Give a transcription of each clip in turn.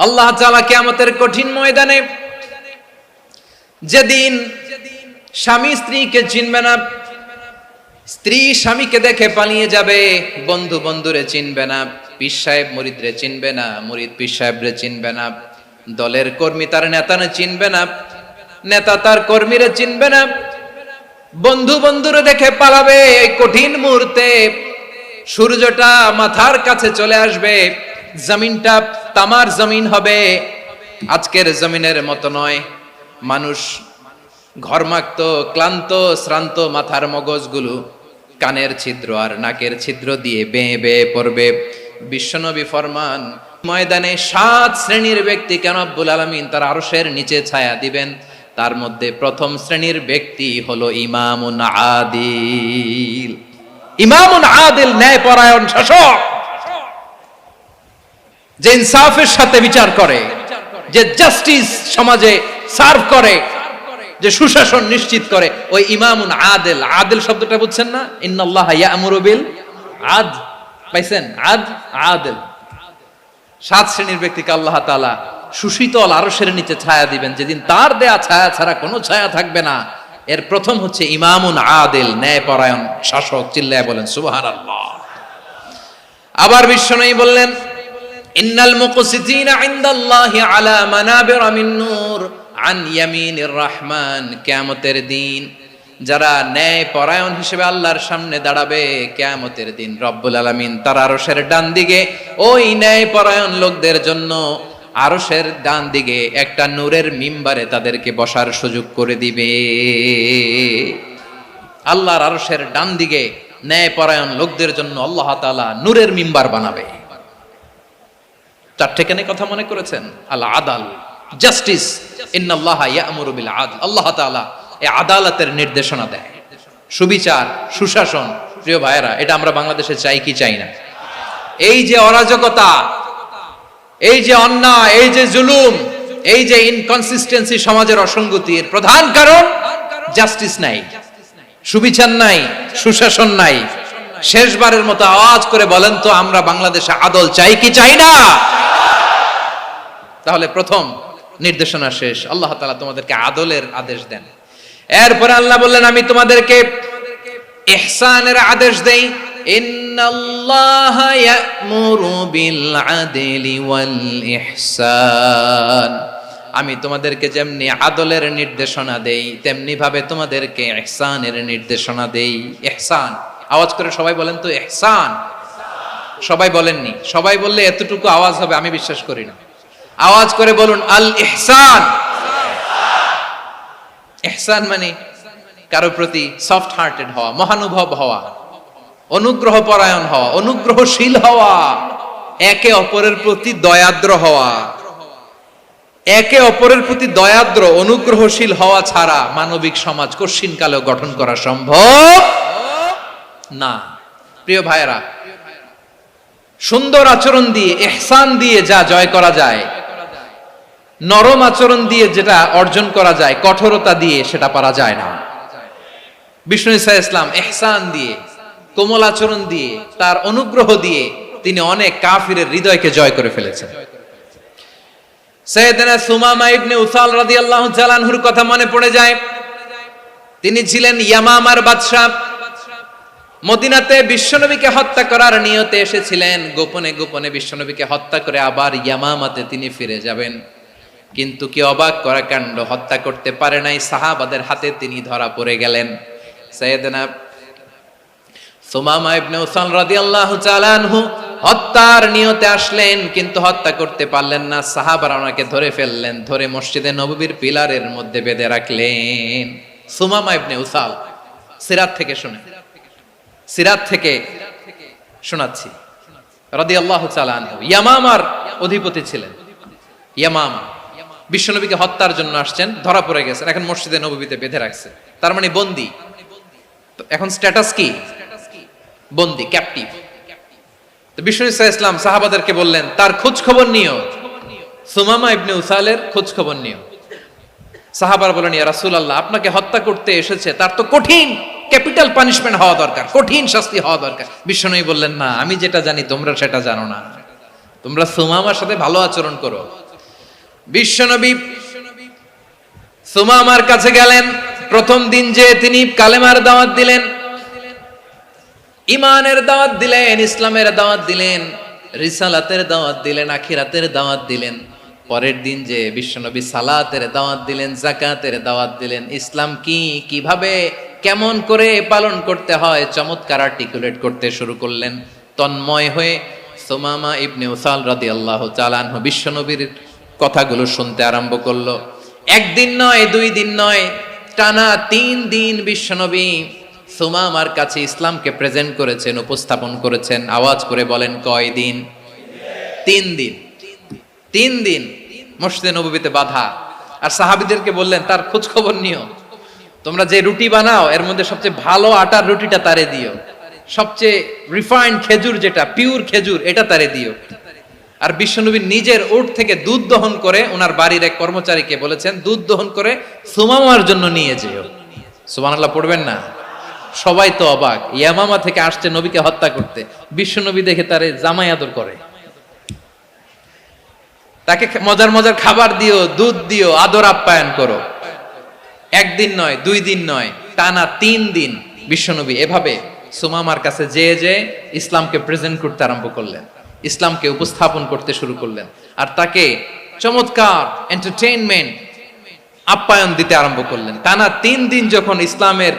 আল্লাহ তাআলা কিয়ামতের কঠিন ময়দানে, যেদিন স্বামী স্ত্রীকে চিনবে না, স্ত্রী স্বামীকে দেখে পালিয়ে যাবে, বন্ধু বন্ধুরে চিনবে না, পীর সাহেব মুরিদরে চিনবে না, মুরিদ পীর সাহেবরে চিনবে না, দলের কর্মী তার নেতারে চিনবে না, নেতা তার কর্মীরে চিনবে না, বন্ধু বন্ধুরে দেখে পালাবে। এই কঠিন মুহূর্তে সূর্যটা মাথার কাছে চলে আসবে, জমিনটা তামার জমিন হবে, আজকের জমিনের মতো নয়। মানুষ ঘর্মাক্ত, ক্লান্ত, শ্রান্ত মাথার মগজগুলো কানের ছিদ্র আর নাকের ছিদ্র দিয়ে বেয়ে বেয়ে পড়বে। বিশ্বনবী ফরমান, ময়দানে 7 শ্রেণীর ব্যক্তিকে রব্বুল আলামিন তার আরশের নিচে ছায়া দিবেন। তার মধ্যে প্রথম শ্রেণীর ব্যক্তি হলো ইমামুন আদিল। ইমামুন আদিল, ন্যায়পরায়ণ শাসক, যে ইনসাফের সাথে বিচার করে, যে জাস্টিস সমাজে সার্ভ করে, যে সুশাসন নিশ্চিত করে, ওই ইমামুন আদিল। আদিল শব্দটা বুঝছেন না? ইন্নাল্লাহা ইয়া'মুরু বিল আদল, পাইছেন? আদিল। 7 শ্রেণীর ব্যক্তিকে আল্লাহ তাআলা সুশীতল আরশের নিচে ছায়া দিবেন, যেদিন তার দেয়া ছায়া ছাড়া কোনো ছায়া থাকবে না। এর প্রথম হচ্ছে ইমামুন আদিল, ন্যায়পরায়ণ শাসক। চিল্লায় বলেন সুবহানাল্লাহ। আবার বিশ্বনবী বললেন, ইন্নাল মুকসিতিনা ইনদাল্লাহি আলা মানাবিরা মিন নূর আন ইয়ামিনির রহমান। কিয়ামতের দিন যারা ন্যায়পরায়ণ হিসেবে আল্লাহর সামনে দাঁড়াবে, কিয়ামতের দিন রব্বুল আলামিন তার আরশের ডান দিকে ওই ন্যায়পরায়ণ লোকদের জন্য আরশের ডান দিকে একটা নূরের মিম্বারে তাদেরকে বসার সুযোগ করে দিবে। আল্লাহর আরশের ডান দিকে ন্যায়পরায়ণ লোকদের জন্য আল্লাহ তাআলা নূরের মিম্বার বানাবে। 4টে কেন কথা মনে করেছেন? আল আদাল, জাস্টিস। ইন্নাল্লাহা ইয়া'মুরু বিল আদল। আল্লাহ তাআলা এই আদালতের নির্দেশনা দেয়, সুবিচার, সুশাসন। প্রিয় ভাইয়েরা, এটা আমরা বাংলাদেশে চাই কি চাই না? এই যে অরাজকতা, এই যে অন্যায়, এই যে জুলুম, এই যে ইনকনসিস্টেন্সি, সমাজের অসঙ্গতি, এর প্রধান কারণ জাস্টিস নাই, সুবিচার নাই, সুশাসন নাই। শেষবারের মতো আওয়াজ করে বলেন তো, আমরা বাংলাদেশে আদল চাই কি চাই না? তাহলে প্রথম নির্দেশনা শেষ। আল্লাহ তাআলা তোমাদেরকে আদলের আদেশ দেন। এরপরে আল্লাহ বললেন, আমি তোমাদেরকে ইহসানের আদেশ দেই। ইন্নাল্লাহা ইয়া'মুরু বিল আদলি ওয়াল ইহসান। আমি তোমাদেরকে যেমনি আদলের নির্দেশনা দেই, তেমনি ভাবে তোমাদেরকে ইহসানের নির্দেশনা দেই। ইহসান, আওয়াজ করে সবাই বলেন তো ইহসান। সবাই বলেননি? সবাই বললে এতটুকু আওয়াজ হবে আমি বিশ্বাস করি না। আওয়াজ করে বলুন আল ইহসান। ইহসান মানে কারো প্রতি সফট হার্টেড হওয়া, মহানুভব হওয়া, অনুগ্রহ পরায়ণ হওয়া, অনুগ্রহশীল হওয়া, একে অপরের প্রতি দয়াদ্র হওয়া। একে অপরের প্রতি দয়াদ্র, অনুগ্রহশীল হওয়া ছাড়া মানবিক সমাজ কঠিন কালেও গঠন করা সম্ভব না। প্রিয় ভাইয়েরা, সুন্দর আচরণ দিয়ে, ইহসান দিয়ে যা জয় করা যায়, নরম আচরণ দিয়ে যেটা অর্জন করা যায়, কঠোরতা দিয়ে সেটা পারা যায় না। বিষ্ণু ঈসা ইসলাম ইহসান দিয়ে, কোমল আচরণ দিয়ে, তার অনুগ্রহ দিয়ে তিনি অনেক কাফিরের হৃদয়কে জয় করে ফেলেছেন। সাইয়েদনা সুমামা ইবনে উসাল রাদিয়াল্লাহু তাআলা আনহুর কথা মনে পড়ে যায়। তিনি ছিলেন ইয়ামামার বাদশা। মদিনাতে বিশ্বনবীকে হত্যা করার নিয়তে এসেছিলেন। গোপনে গোপনে বিশ্বনবীকে হত্যা করে আবার ইয়ামামাতে তিনি ফিরে যাবেন। কিন্তু কি অবাক করা কাণ্ড, হত্যা করতে পারে নাই, সাহাবাদের হাতে তিনি ধরা পড়ে গেলেন। সাইয়েদনা সুমামা ইবনে উসাল রাদিয়াল্লাহু তাআলা আনহু হত্যার নিয়তে আসলেন, কিন্তু হত্যা করতে পারলেন না। সাহাবারা ওনাকে ধরে ফেললেন, ধরে মসজিদে নববীর পিলারের মধ্যে বেঁধে রাখলেন। সুমামা ইবনে উসাল, সিরাত থেকে শুনে, সিরাত থেকে শোনাচ্ছি, রাদিয়াল্লাহু তাআলা আনহু ইয়ামামার অধিপতি ছিলেন। ইয়ামামা বিশ্বনবীকে হত্যার জন্য আসছেন, ধরা পড়ে গেছেন, এখন মসজিদে নববীতে বেঁধে রাখছে, তার মানে বন্দী। এখন স্ট্যাটাস কি? বন্দী, ক্যাপটিভ। তো বিষ্ণু ঈসা ইসলাম সাহাবাদেরকে বললেন, তার খোঁজ খবর নিও, সুমামা ইবনে উসালের খোঁজ খবর নিও। সাহাবারা বলেন, ইয়া রাসূলুল্লাহ, আপনাকে হত্যা করতে এসেছে, তার তো কঠিন ক্যাপিটাল পানিশমেন্ট হওয়া দরকার, কঠিন শাস্তি হওয়া দরকার। বিশ্বনবী বললেন, না, আমি যেটা জানি তোমরা সেটা জানো না। তোমরা সুমামার সাথে ভালো আচরণ করো, বিশ্বনবী সুমামার কাছে গেলেন। প্রথম দিন যে তিনি কালেমার দাওয়াত দিলেন, ইমানের দাওয়াত দিলেন, ইসলামের দাওয়াত দিলেন, রিসালাতের দাওয়াত দিলেন, আখিরাতের দাওয়াত দিলেন। পরের দিন যে বিশ্বনবী সালাতের দাওয়াত দিলেন, যাকাতের দাওয়াত দিলেন, ইসলাম কি, কিভাবে, কেমন করে পালন করতে হয় চমৎকার আর্টিকুলেট করতে শুরু করলেন। তন্ময় হয়ে সুমামা ইবনে উসাল রাদিয়াল্লাহু তাআলা আনহু বিশ্বনবীর কথাগুলো শুনতে আরম্ভ করলো। একদিন নয়, 2 দিন নয়, টানা 3 দিন বিশ্বনবী সুমামার কাছে ইসলামকে প্রেজেন্ট করেছেন, উপস্থাপন করেছেন। আওয়াজ করে বলেন, কয় দিন? 3 দিন। 3 দিন মসজিদে নববীতে বাধা। আর সাহাবীদেরকে বললেন, তার খোঁজ খবর নিও, তোমরা যে রুটি বানাও এর মধ্যে সবচেয়ে ভালো আটার রুটিটা তারে দিও, সবচেয়ে রিফাইন্ড খেজুর, যেটা পিওর খেজুর, এটা তারে দিও। আর বিশ্বনবী নিজের উট থেকে দুধ দহন করে ওনার বাড়ির এক কর্মচারীকে বলেছেন, দুধ দহন করে সুমামার জন্য নিয়ে যেও। সুবহানাল্লাহ পড়বেন না? সবাই তো অবাক, ইয়ামামা থেকে আসছে নবীকে হত্যা করতে, বিশ্বনবী দেখে তারে জামাই আদর করে, তাকে মজার মজার খাবার দিও, দুধ দিও, আদর আপ্যায়ন করো। একদিন নয়, 2 দিন নয়, টানা 3 দিন বিশ্বনবী এভাবে সুমামার কাছে যে ইসলামকে প্রেজেন্ট করতে আরম্ভ করলেন, ইসলামকে উপস্থাপন করতে শুরু করলেন। আর তাকে চমৎকার এন্টারটেইনমেন্ট, আপ্যায়ন দিতে আরম্ভ করলেন। টানা 3 দিন যখন ইসলামের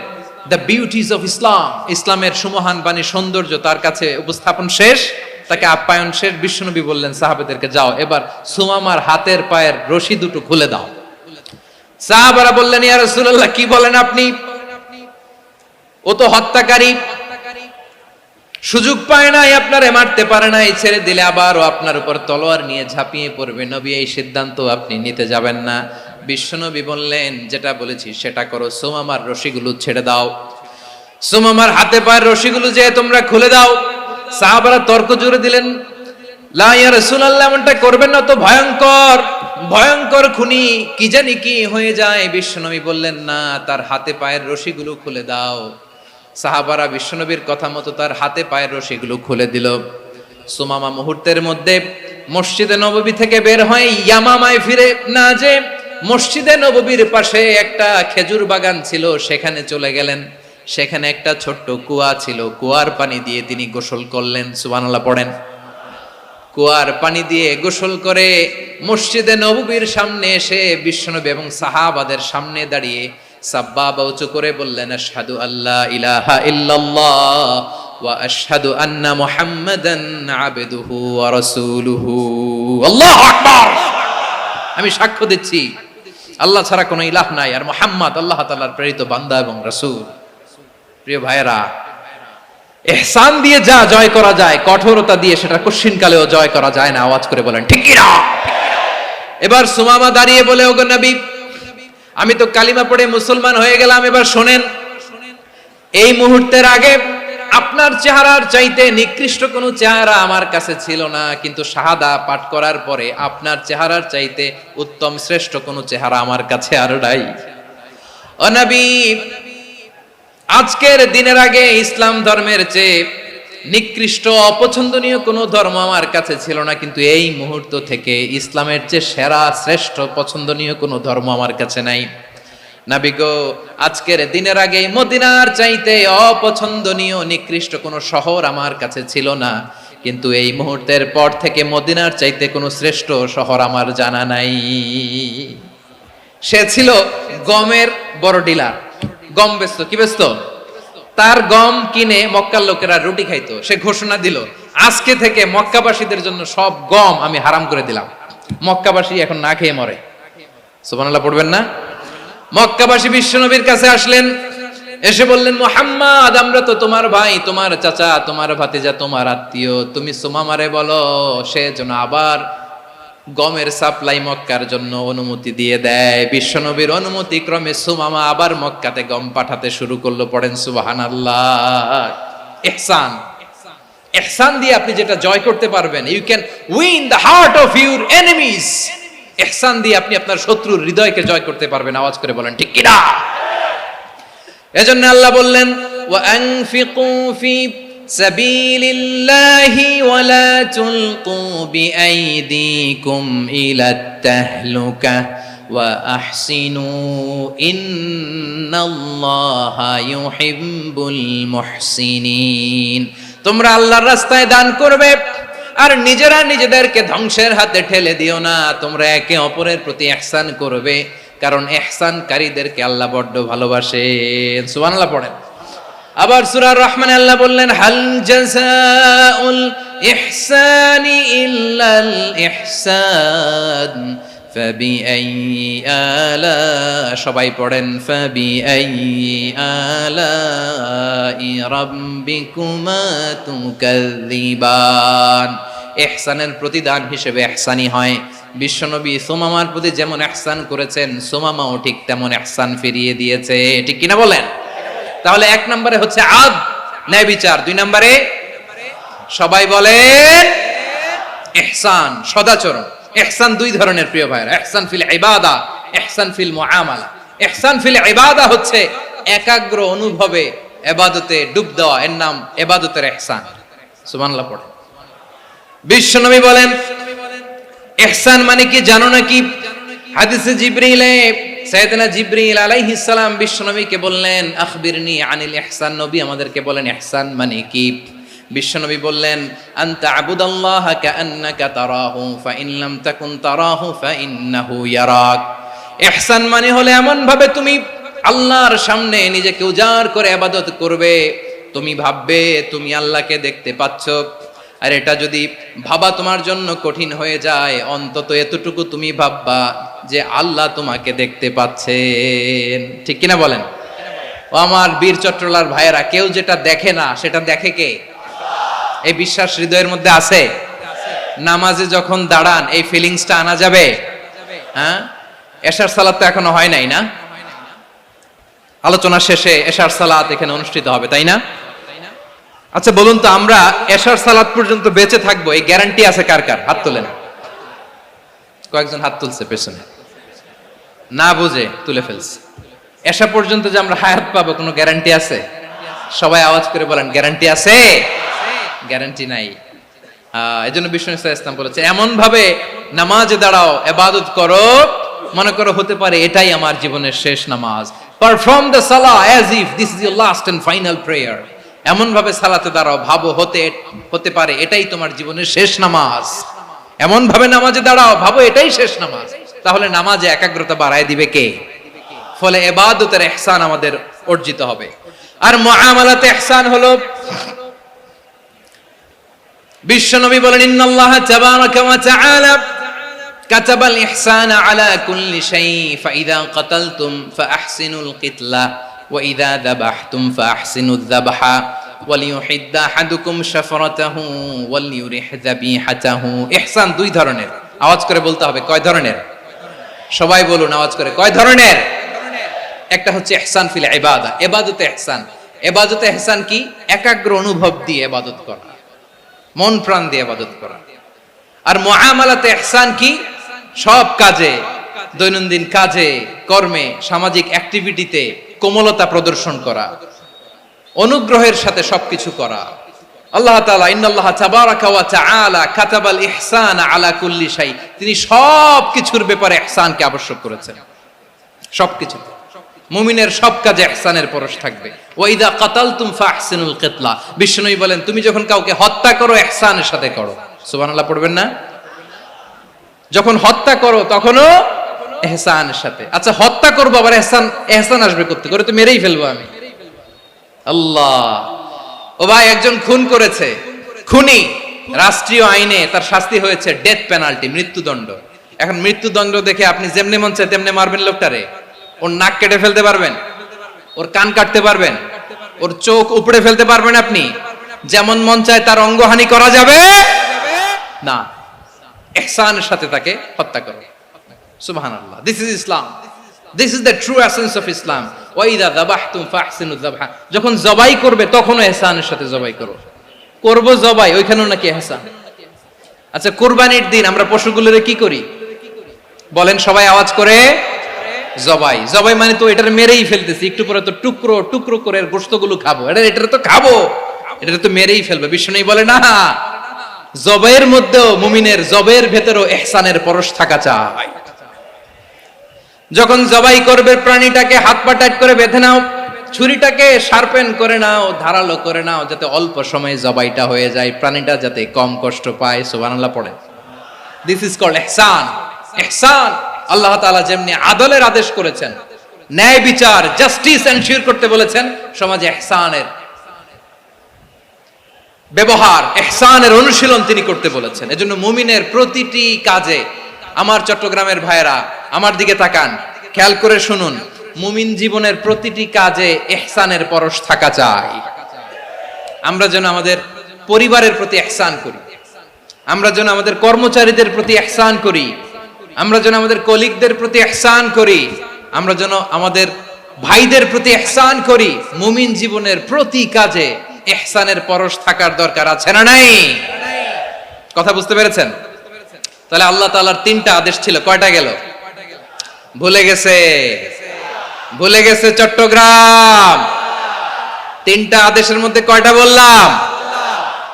দ্য বিউটিজ অফ ইসলাম, ইসলামের সুমহান বাণী, সৌন্দর্য তার কাছে উপস্থাপন শেষ, তাকে আপ্যায়ন শেষ, বিশ্বনবী বললেন সাহাবাদেরকে, যাও এবার সুমামার হাতের পায়ের রশি দুটো খুলে দাও। সাহাবারা বললেন, ইয়া রাসূলুল্লাহ, কি বলেন আপনি? ও তো হত্যাকারী, সুযোগ পায় নাই, আপনারে মারতে পারে নাই, ছেড়ে দিলে আবার ও আপনার উপর তলোয়ার নিয়ে ঝাঁপিয়ে পড়বে। নবী, এই সিদ্ধান্ত আপনি নিতে যাবেন না। বিশ্বনবী বললেন, যেটা বলেছি সেটা করো, সুমামার রশিগুলো ছেড়ে দাও, সুমামার হাতে পায়ের রশিগুলো যে তোমরা খুলে দাও। সাহাবারা তর্ক জুড়ে দিলেন, লা ইয়া রাসূলুল্লাহ, এমনটা করবেন না, তো ভয়ঙ্কর ভয়ঙ্কর খুনি, কি জানি কি হয়ে যায়। বিশ্বনবী বললেন, না, তার হাতে পায়ের রশিগুলো খুলে দাও। সাহাবারা বিশ্বনবীর কথা মতো তার হাতে পায়ের রশিগুলো খুলে দিল। সুমামা মুহূর্তের মধ্যে মসজিদে নববী থেকে বের হয়ে ইয়ামামায় ফিরে না যে মসজিদে নববীর পাশে একটা খেজুর বাগান ছিল, সেখানে চলে গেলেন। সেখানে একটা ছোট্ট কুয়া ছিল, কুয়ার পানি দিয়ে তিনি গোসল করলেন। সুবহানাল্লাহ পড়েন। কুয়ার পানি দিয়ে গোসল করে মসজিদে নববীর সামনে এসে বিশ্বনবী এবং সাহাবাদের সামনে দাঁড়িয়ে সাব্বাবা উঁচু করে বললেন, আশহাদু আল্লা ইলাহা ইল্লাল্লাহ ওয়া আশহাদু আন্না মুহাম্মাদান আবদুহু ওয়া রাসূলুহু। আল্লাহু আকবার। আমি সাক্ষ্য দিচ্ছি আল্লাহ ছাড়া কোনো ইলাহ নাই, আর মুহাম্মদ আল্লাহ তাআলার প্রেরিত বান্দা এবং রাসূল। প্রিয় ভাইয়েরা, ইহসান দিয়ে যা জয় করা যায়, কঠোরতা দিয়ে সেটা কঠিনকালেও জয় করা যায় না। আওয়াজ করে বলেন, ঠিক কি না? এবার সুমামা দাঁড়িয়ে বলে, ওগো নবী, আমি তো কালিমা পড়ে মুসলমান হয়ে গেলাম, এবার শোনেন, এই মুহূর্তের আগে আপনার চেহারার চাইতে নিকৃষ্ট কোনো চেহারা আমার কাছে ছিল না, কিন্তু শাহাদা পাঠ করার পরে আপনার চেহারার চাইতে উত্তম শ্রেষ্ঠ কোনো চেহারা আমার কাছে আর নাই। ও নবী, আজকের দিনের আগে ইসলাম ধর্মের চেয়ে নিকৃষ্ট অপছন্দনীয় কোনো ধর্ম আমার কাছে ছিল না, কিন্তু এই মুহূর্ত থেকে ইসলামের চেয়ে সেরা শ্রেষ্ঠ পছন্দনীয় কোনো ধর্ম আমার কাছে নাই। নবী গো, আজকের দিনের আগে মদিনার চাইতে অপছন্দনীয় নিকৃষ্ট কোনো শহর আমার কাছে ছিল না, কিন্তু এই মুহূর্তের পর থেকে মদিনার চাইতে কোনো শ্রেষ্ঠ শহর আমার জানা নাই। সে ছিল গমের বড় ডিলার, গম বেচতো। কি বেচতো? তার গম কিনে মক্কার লোকেরা রুটি খাইতো। সে ঘোষণা দিল, আজকে থেকে মক্কাবাসীদের জন্য সব গম আমি হারাম করে দিলাম, মক্কাবাসী এখন না খেয়ে মরে। সুবহানাল্লাহ পড়বেন না? মক্কাবাসী বিশ্বনবীর কাছে আসলেন, এসে বললেন, মুহাম্মদ, আমরা তো তোমার ভাই, তোমার চাচা, তোমার ভাতিজা, তোমার আত্মীয়, তুমি সুমামারে বলো সে যেন আবার গমের সাপ্লাই মক্কার জন্য অনুমতি দিয়ে দেয়। বিশ্বনবীর অনুমতি ক্রমে সুমামা আবার মক্কাতে গম পাঠাতে শুরু করলো। পড়েন সুবহানাল্লাহ। ইহসান, ইহসান দিয়ে আপনি যেটা জয় করতে পারবেন, you can win the heart of your enemies. ইহসান দিয়ে আপনি আপনার শত্রুর হৃদয়কে জয় করতে পারবেন। আওয়াজ করে বলেন, ঠিক কি না? এজন্য আল্লাহ বললেন, ওয়া আনফিকু ফি সাবিলিল্লাহি ওয়ালা তুলকু বিআইদিকুম ইলাত তাহলুকা ওয়া আহসিনু ইন্নাল্লাহা ইউহিব্বুল মুহসিনিন। তোমরা আল্লাহর রাস্তায় দান করবে আর নিজেরা নিজেদেরকে ধ্বংসের হাতে ঠেলে দিও না। তোমরা একে অপরের প্রতি ইহসান করবে, কারণ ইহসানকারীদেরকে আল্লাহ বড্ড ভালোবাসেন। সুবহানাল্লাহ পড়েন। আবার সূরা রহমানে আল্লাহ বললেন, হাল জাযাউল ইহসানি ইল্লাল ইহসান ফাবিআইয়ি আলা, সবাই পড়েন, ফাবিআইয়ি আলাই রাব্বিকুমা তুকাযযিবান। ইহসানের প্রতিদান হিসেবে ইহসানি হয়। বিশ্বনবী সুমামার প্রতি যেমন ইহসান করেছেন, সুমামাও ঠিক তেমন ইহসান ফিরিয়ে দিয়েছে। ঠিক কিনা বলেন? তাহলে এক নম্বরে হচ্ছে আদ, ন্যায় বিচার। দুই নম্বরে সবাই বলেন ইহসান, সদাচরণ। ইহসান দুই ধরনের প্রিয় ভাইরা, ইহসান ফিল ইবাদা, ইহসান ফিল মুআমালা। ইহসান ফিল ইবাদা হচ্ছে একাগ্র অনুভবে ইবাদতে ডুব দেওয়া, এর নাম ইবাদতের ইহসান। সুবহানাল্লাহ পড়ে। বিশ্বনবী বলেন ইহসান মানে কি জানো নাকি? হাদিসে জিবরিলে সাইয়েদনা জিবরিল আলাইহিস সালাম বিশ্বনবীকে বললেন, আখবিরনি আনিল ইহসান। নবী আমাদেরকে বলেন ইহসান মানে কি? বিশ্বনবী বললেন, আনতা আবুদাল্লাহা কাআন্নাকা তারাহু ফাইন লাম তাকুন তারাহু ফাইন্নাহু ইয়ারাক। ইহসান মানে হলো এমন ভাবে তুমি আল্লাহর সামনে নিজেকে উজাড় করে ইবাদত করবে, তুমি ভাববে তুমি আল্লাহকে দেখতে পাচ্ছ। আর এটা যদি ভাবা তোমার জন্য কঠিন হয়ে যায়, অন্তত এতটুকু তুমি ভাববা যে আল্লাহ তোমাকে দেখতে পাচ্ছেন। ঠিক কিনা বলেন? ও আমার বীর চট্টলার ভাইয়েরা, কেউ যেটা দেখে না সেটা দেখে কে? এই বিশ্বাস হৃদয়ের মধ্যে আছে? নামাজে যখন দাঁড়ান এই ফিলিংসটা আনা যাবে? হ্যাঁ, এশার সালাত তো এখনো হয় নাই না? আলোচনা শেষে এশার সালাত এখানে অনুষ্ঠিত হবে, তাই না? আচ্ছা বলুন তো, আমরা এশার সালাত পর্যন্ত বেঁচে থাকবো এই গ্যারান্টি আছে কার কার? হাত তোলেন। কয়েকজন হাত তুলছে পেছনে, না বুঝে তুলে ফেলছে। এশা পর্যন্ত যে আমরা হায়াত পাবো কোনো গ্যারান্টি আছে? সবাই আওয়াজ করে বলেন, গ্যারান্টি আছে? গ্যারান্টি নাই। এজন্য বিষ্ণু ইসলাম বলেছে এমন ভাবে নামাজে দাঁড়াও, ইবাদত করো, মনে করো হতে পারে এটাই আমার জীবনের শেষ নামাজ। পারফর্ম দ্য সালাহ as if this is your last and final prayer. এমন ভাবে সালাতে দাঁড়াও, ভাবো হতে পারে এটাই তোমার জীবনের শেষ নামাজ। এমন ভাবে নামাজে দাঁড়াও, ভাবো এটাই শেষ নামাজ। তাহলে নামাজে একাগ্রতা বাড়ায় দিবে কে? ফলে ইবাদতের ইহসান আমাদের অর্জিত হবে। আর মুআমালাতে ইহসান হলো, বিশ্বনবী বলেন, ইন্নাল্লাহা তাবারাকা ওয়া তাআলা কাতাবাল ইহসানা আলা কুল্লি শাই ফাইদা কাতালতুম ফাআহসিনুল কিতলা ওয়া ইযা যাবাহতুম ফাআহসিনুয যাবহা ওয়ালিয়ুহিদ্দা আহাদুকুম শাফরাতাহু ওয়ালিয়ুরিহ যাবিহাতাহু। ইহসান দুই ধরনের। আওয়াজ করে বলতে হবে, কয় ধরনের? সবাই বলুন আওয়াজ করে, কয় ধরনের? একটা হচ্ছে ইহসান ফিল ইবাদা, ইবাদতে ইহসান। ইবাদতে ইহসান কি? একাগ্র অনুভব দিয়ে ইবাদত করা, মন প্রাণ দিয়ে ইবাদত করা। আর মুআমালাতে ইহসান কি? সব কাজে, দৈনন্দিন কাজে, কর্মে, সামাজিক অ্যাক্টিভিটিতে কোমলতা প্রদর্শন করা, অনুগ্রহের সাথে সবকিছু করা। আল্লাহ তাআলা ইন্নাল্লাহা তাবারাকা ওয়া তাআলা কাতাবাল ইহসানা আলা কুল্লি শাই, তিনি সব কিছুর ব্যাপারে ইহসানকে আবশ্যক করেছেন। সবকিছু মুমিনের সব কাজে ইহসানের পরশ থাকবে। ওয়া ইযা কাতালতুম ফাহসিনুল কিতলা, বিষ্ণুই বলেন তুমি যখন কাউকে হত্যা করো ইহসানের সাথে করো। সুবহানাল্লাহ পড়বেন না? যখন হত্যা করো তখনও ইহসানের সাথে। আচ্ছা হত্যা করবো আবার ইহসান আসবে করতে করে, তো মেরেই ফেলবো আমি। আল্লাহ, ও ভাই একজন খুন করেছে, খুনি, রাষ্ট্রীয় আইনে তার শাস্তি হয়েছে ডেথ পেনাল্টি, মৃত্যুদণ্ড। এখন মৃত্যুদণ্ড দেখে আপনি যেমনে মন চায় তেমনে মারবেন লোকটারে? ওর নাক কেটে ফেলতে পারবেন? ওর কান কাটতে পারবেন? ওর চোখ উপড়ে ফেলতে পারবেন আপনি? যেমন মন চায় তার অঙ্গহানি করা যাবে না। ইহসানের সাথে তাকে হত্যা করো। সুবহানাল্লাহ, this is Islam, this is the true essence of Islam. ওয়া ইযা যাবাহতুম ফাহসিনুয যাবহা, যখন জবাই করবে তখনও ইহসানের সাথে জবাই করো। করব জবাই, ওইখানেও নাকি ইহসান। আচ্ছা কুরবানির দিন আমরা পশুগুলোরে কি করি বলেন সবাই আওয়াজ করে? জবাই। জবাই মানে তো এটার মেরেই ফেলতেছি, একটু পরে তো টুকরো টুকরো করে গোশতগুলো খাবো, এটার তো খাবো। এটা তো মেরেই ফেলবে। বিষ্ণু বলে না, জবাইয়ের মধ্যেও মুমিনের জবাইয়ের ভেতরেও ইহসানের পরশ থাকা চাই। যখন জবাই করবে প্রাণীটাকে হাত পা টাইট করে বেঁধে নাও, ছুরিটাকে শার্পেন করে নাও, ধারালো করে নাও, যাতে অল্প সময়ে জবাইটা হয়ে যায়, প্রাণীটা যাতে কম কষ্ট পায়। সুবহানাল্লাহ পড়ে। দিস ইজ কল্ড ইহসান। ইহসান আল্লাহ তাআলা যেমনি আদলের আদেশ করেছেন, ন্যায় বিচার জাস্টিস এনশিওর করতে বলেছেন, সমাজে ইহসানের ব্যবহার, ইহসানের অনুশীলন তিনি করতে বলেছেন। এজন্য মুমিনের প্রতিটি কাজে, আমার চট্টগ্রামের ভাইয়েরা আমার দিকে তাকান, খেয়াল করে শুনুন, মুমিন জীবনের প্রতিটি কাজে ইহসানের পরশ থাকা চাই। আমরা যেন আমাদের পরিবারের প্রতি ইহসান করি, আমরা যেন আমাদের কর্মচারীদের প্রতি ইহসান করি, আমরা যেন আমাদের কলিগদের প্রতি ইহসান করি, আমরা যেন আমাদের ভাইদের প্রতি ইহসান করি। মুমিন জীবনের প্রতি কাজে ইহসানের পরশ থাকার দরকার আছে না নাই? কথা বুঝতে পেরেছেন? তাহলে আল্লাহ তাআলার তিনটা আদেশ ছিল, কয়টা গেল? ভুলে গেছে, ভুলে গেছে চট্টগ্রাম। তিনটা আদেশের মধ্যে কয়টা বললাম?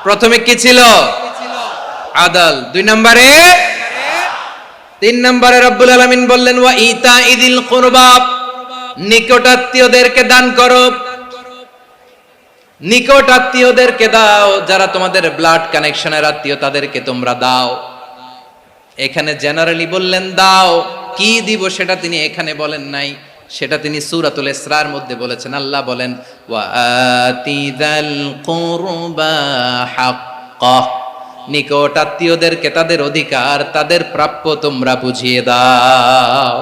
প্রথমে কি ছিল? আদল। 2 নম্বরে, 3 নম্বরে রব্বুল আলামিন বললেন ওয়া ইতাইদিল কুরবা, নিকটাত্মীয়দেরকে দান করো। নিকট আত্মীয়দেরকে দাও, যারা তোমাদের ব্লাড কানেকশনের আত্মীয় তাদেরকে তোমরা দাও। এখানে জেনারেলি বললেন দাও, কি দিব সেটা তিনি এখানে বলেন নাই, সেটা তিনি সূরাতুল ইসরার মধ্যে বলেছেন। আল্লাহ বলেন ওয়া আতিদাল কুরবা হাক্কাহ, নিকট আত্মীয়দেরকে তাদের অধিকার, তাদের প্রাপ্য তোমরা বুঝিয়ে দাও।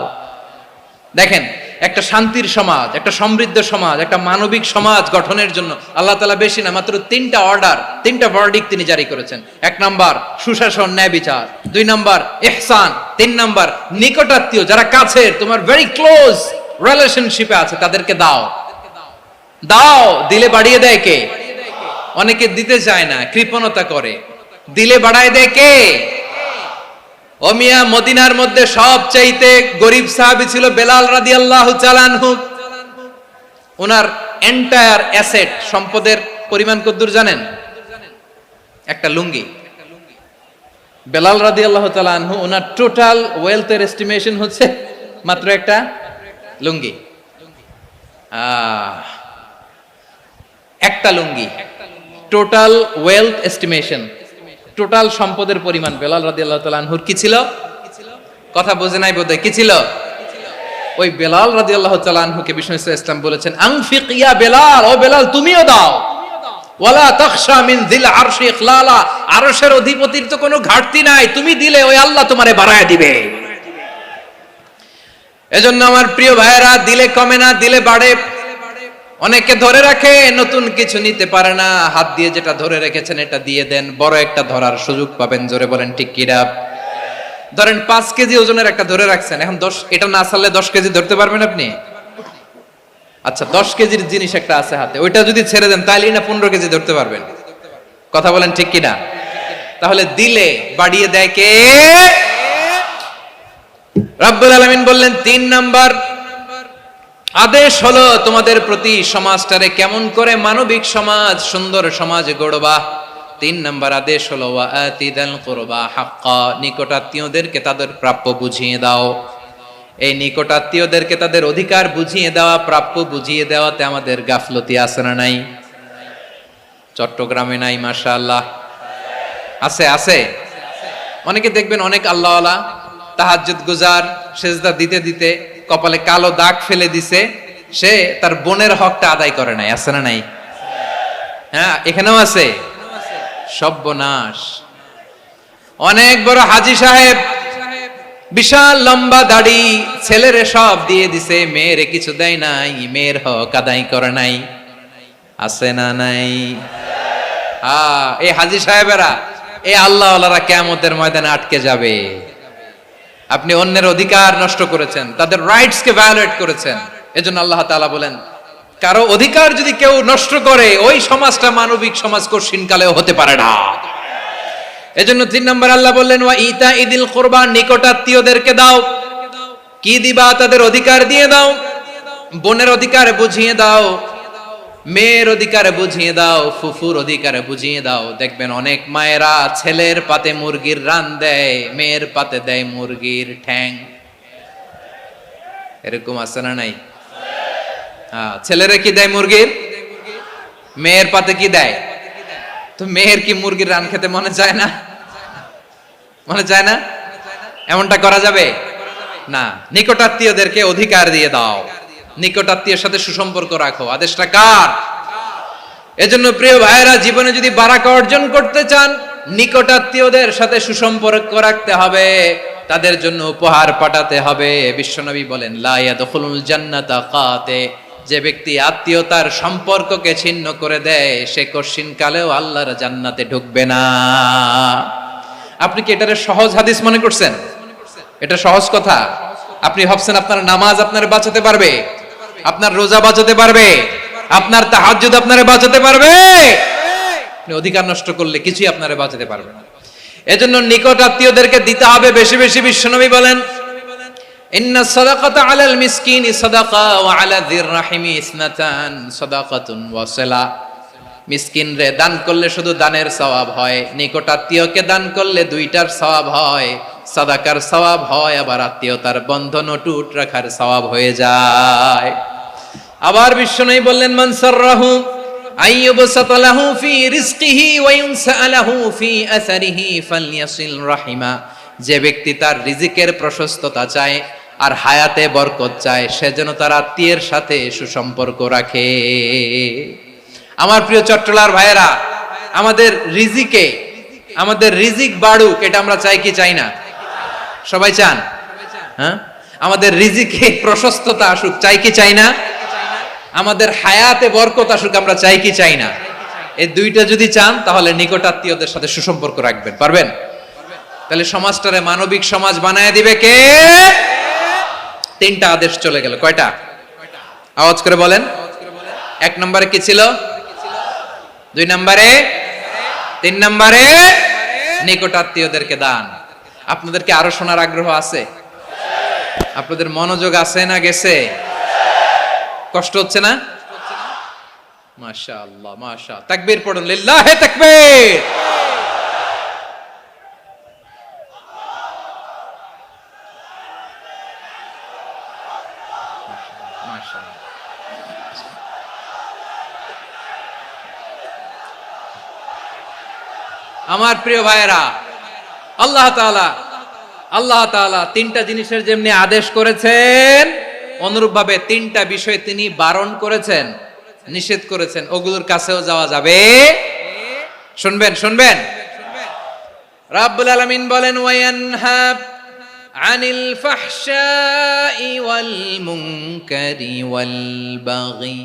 দেখেন, একটা শান্তির সমাজ, একটা সমৃদ্ধ সমাজ, একটা মানবিক সমাজ গঠনের জন্য আল্লাহ তাআলা বেশি না, মাত্র 3টা অর্ডার, 3টা ভার্ডিক্ট তিনি জারি করেছেন। 1 নাম্বার সুশাসন, ন্যায় বিচার। 2 নাম্বার ইহসান। 3 নাম্বার নিকটাত্মীয়, যারা কাছের, তোমার ভেরি ক্লোজ রিলেশনশিপে আছে, তাদেরকে দাও। দাও, দিলে বাড়িয়ে দেয় কে? অনেকে দিতে চায় না, কৃপণতা করে। দিলে বাড়ায় দেয় কে? ও মিয়া, মদিনার মধ্যে সবচাইতে গরিব সাহাবী ছিল বেলাল রাদিয়াল্লাহু তাআলা আনহু। ওনার এন্টায়ার অ্যাসেট, সম্পদের পরিমাণ কতদূর জানেন? একটা লুঙ্গি। বেলাল রাদিয়াল্লাহু তাআলা আনহু, ওনার টোটাল ওয়েলথের এস্টিমেশন হচ্ছে মাত্র একটা লুঙ্গি। একটা লুঙ্গি, টোটাল ওয়েলথ এস্টিমেশন, টোটাল সম্পদের পরিমাণ বেলাল রাদিয়াল্লাহু তাআলা আনহুর কি ছিল? কথা বোঝে নাই বোধহয়। কি ছিল? ওই বেলাল রাদিয়াল্লাহু তাআলা আনহুকে বিষ্ণু ইসলাম বলেছেন আনফিক ইয়া বেলাল, ও বেলাল তুমিও দাও। ওয়ালা তাখশা মিন যিল আরশি ইখলালা, আরশের অধিপতির তো কোনো ঘাটতি নাই, তুমি দিলে ওই আল্লাহ তোমারে বাড়ায় দিবে। এজন্য আমার প্রিয় ভাইয়েরা, দিলে কমে না, দিলে বাড়ে। অনেকে ধরে রাখে, নতুন কিছু নিতে পারে না, হাত দিয়ে যেটা ধরে রেখেছেন এটা দিয়ে দেন, বড় একটা ধরার সুযোগ পাবেন। জোরে বলেন ঠিক কিনা? ধরেন 5 কেজি ওজনের একটা ধরে রাখছেন, এখন 10, এটা না ছাড়লে 10 কেজি ধরতে পারবেন আপনি? আচ্ছা, 10 কেজির জিনিস একটা আছে হাতে, ওইটা যদি ছেড়ে দেন তাহলেই না 15 কেজি ধরতে পারবেন। কথা বলেন ঠিক কিনা? তাহলে দিলে বাড়িয়ে দেয় কে? রব্বুল আলামিন বললেন 3 নাম্বার আদেশ হলো তোমাদের প্রতি সমাজটারে কেমন করে মানবিক সমাজ, সুন্দর সমাজ গড়বা। 3 নাম্বার আদেশ হলো ওয়া আতিদাল কুরবা হাক্কা, নিকটাত্মীয়দেরকে তাদের প্রাপ্য বুঝিয়ে দাও। এই নিকটাত্মীয়দেরকে তাদের অধিকার বুঝিয়ে দেওয়া, প্রাপ্য বুঝিয়ে দেওয়াতে আমাদের গাফলতি আছে না নাই? চট্টগ্রামে নাই? মাশাআল্লাহ আছে, আছে। অনেকে দেখবেন অনেক আল্লাহওয়ালা তাহাজ্জুদ গুজার, সেজদা দিতে দিতে কপালে কালো দাগ ফেলে দিছে, সে তার বোনের হকটা আদায় করে নাই। আছে না নাই? হ্যাঁ, এখানেও আছে। সর্বনাশ। অনেক বড় হাজী সাহেব, বিশাল লম্বা দাড়ি, ছেলেরে সব দিয়ে দিছে, মেয়েরে কিছু দেয় নাই, মেয়ের হক আদায় করে নাই। আছে না নাই? এই হাজী সাহেবেরা, এই আল্লাহওয়ালারা কিয়ামতের ময়দানে আটকে যাবে। আপনি অন্যের অধিকার নষ্ট করেছেন, তাদের রাইটস কে ভায়োলেট করেছেন। এজন্য আল্লাহ তাআলা বলেন, কারো অধিকার যদি কেউ নষ্ট করে, ওই সমাজটা মানবিক সমাজ কঠিনকালেও হতে পারে না। এজন্য 3 নম্বর আল্লাহ বললেন ওয়া ইতাইদিল কুরবা, নিকটাত্মীয়দেরকে দাও। কি দিবা? তাদের অধিকার দিয়ে দাও, বোনের অধিকার বুঝিয়ে দাও। মেয়ের অধিকার বুঝিয়ে দাও, ফুফুর অধিকার বুঝিয়ে দাও। দেখবেন অনেক মায়েরা ছেলের পাতে মুরগির রান দেয়, মেয়ের পাতে দেয় মুরগির ঠ্যাং। এরকম আছে না নাই? ছেলেরা কি দেয় মুরগির, মেয়ের পাতে কি দেয়? তো মেয়ের কি মুরগির রান খেতে মনে চায় না? মনে চায় না? এমনটা করা যাবে না। নিকটাত্মীয়দেরকে অধিকার দিয়ে দাও, নিকটাত্মীয়ের সাথে সুসম্পর্ক রাখো। আদেশটা কার? এজন্য প্রিয় ভাইয়েরা, জীবনে যদি বারাকা অর্জন করতে চান, নিকটাত্মীয়দের সাথে সুসম্পর্ক রাখতে হবে, তাদের জন্য উপহার পাঠাতে হবে। বিশ্বনবী বলেন, লা ইয়াদখুলুল জান্নাতা কাতে, যে ব্যক্তি আত্মীয়তার সম্পর্ককে ছিন্ন করে দেয়, সে কশিন কালেও আল্লাহর জান্নাতে ঢুকবে না। আপনি কি এটারে সহজ হাদিস মনে করছেন? এটা সহজ কথা? আপনি ভাবছেন আপনার নামাজ আপনার বাঁচাতে পারবে, আপনার রোজা বাঁচাতে পারবে, আপনার তাহাজ্জুদ আপনারে বাঁচাতে পারবে? আপনি অধিকার নষ্ট করলে কিছুই আপনারে বাঁচাতে পারবে না। এজন্য নিকট আত্মীয়দেরকে দিতে হবে বেশি বেশি। বিশ্বনবী বলেন, ইন্না সাদাকাতা আলাল মিসকিনি সাদাকা ওয়া আলা যির রাহিমি ইসনাতান সাদাকাতুন ওয়া সিলা। মিসকিন রে দান করলে শুধু দানের সওয়াব হয়, নিকট আত্মীয়কে দান করলে দুইটার সওয়াব হয়, সাদাকার সওয়াব হয়, আবার আত্মীয়তার বন্ধন অটুট রাখার সওয়াব হয়ে যায়। আবার বিশ্বনবী বললেন, মান সাররাহু আইয়ুবসাতা লাহু ফি রিজকিহি ওয়া ইউনসা লাহু ফি আসারিহি ফালইয়াসিল রাহিমা। যে ব্যক্তি তার রিজিকের প্রশস্ততা চায় আর হায়াতে বরকত চায়, সে যেন তার আত্মীয়ের সাথে সুসম্পর্ক রাখে। আমার প্রিয় চট্টলার ভাইয়েরা, আমাদের রিজিক বাড়ুক, এটা আমরা চাই কি চাই না? সবাই চান? হ্যাঁ, আমাদের রিজিকে প্রশস্ততা আসুক, চাই কি চাই না? আমাদের হায়াতে বরকত আসুক, আমরা চাই কি চাই না? এই দুইটা যদি চান, তাহলে নিকটাত্মীয়দের সাথে সুসম্পর্ক রাখবেন, পারবেন? তাহলে সমাজটারে মানবিক সমাজ বানায় দিবে কে? তিনটা আদেশ চলে গেল। কয়টা? আওয়াজ করে বলেন। এক নম্বরে কি ছিল? দুই নম্বরে, তিন নম্বরে নিকটাত্মীয়দেরকে দান। আপনাদেরকে আরো শোনার আগ্রহ আছে? আপনাদের মনোযোগ আছে না গেছে? কষ্ট হচ্ছে না? মাশাআল্লাহ, মাশাআল্লাহ। তাকবীর পড়ুন, লিল্লাহি তাকবীর। আমার প্রিয় ভাইয়েরা, আল্লাহ তাআলা তিনটা জিনিসের যেমনি আদেশ করেছেন, অনুরূপ ভাবে তিনটা বিষয় তিনি বারণ করেছেন, নিষেধ করেছেন। ওগুলোর কাছেও যাওয়া যাবে। শুনবেন। রাব্বুল আলামিন বলেন, ওয়ায়ানহা আনিল ফাহশাই ওয়াল মুনকারি ওয়াল বাগি।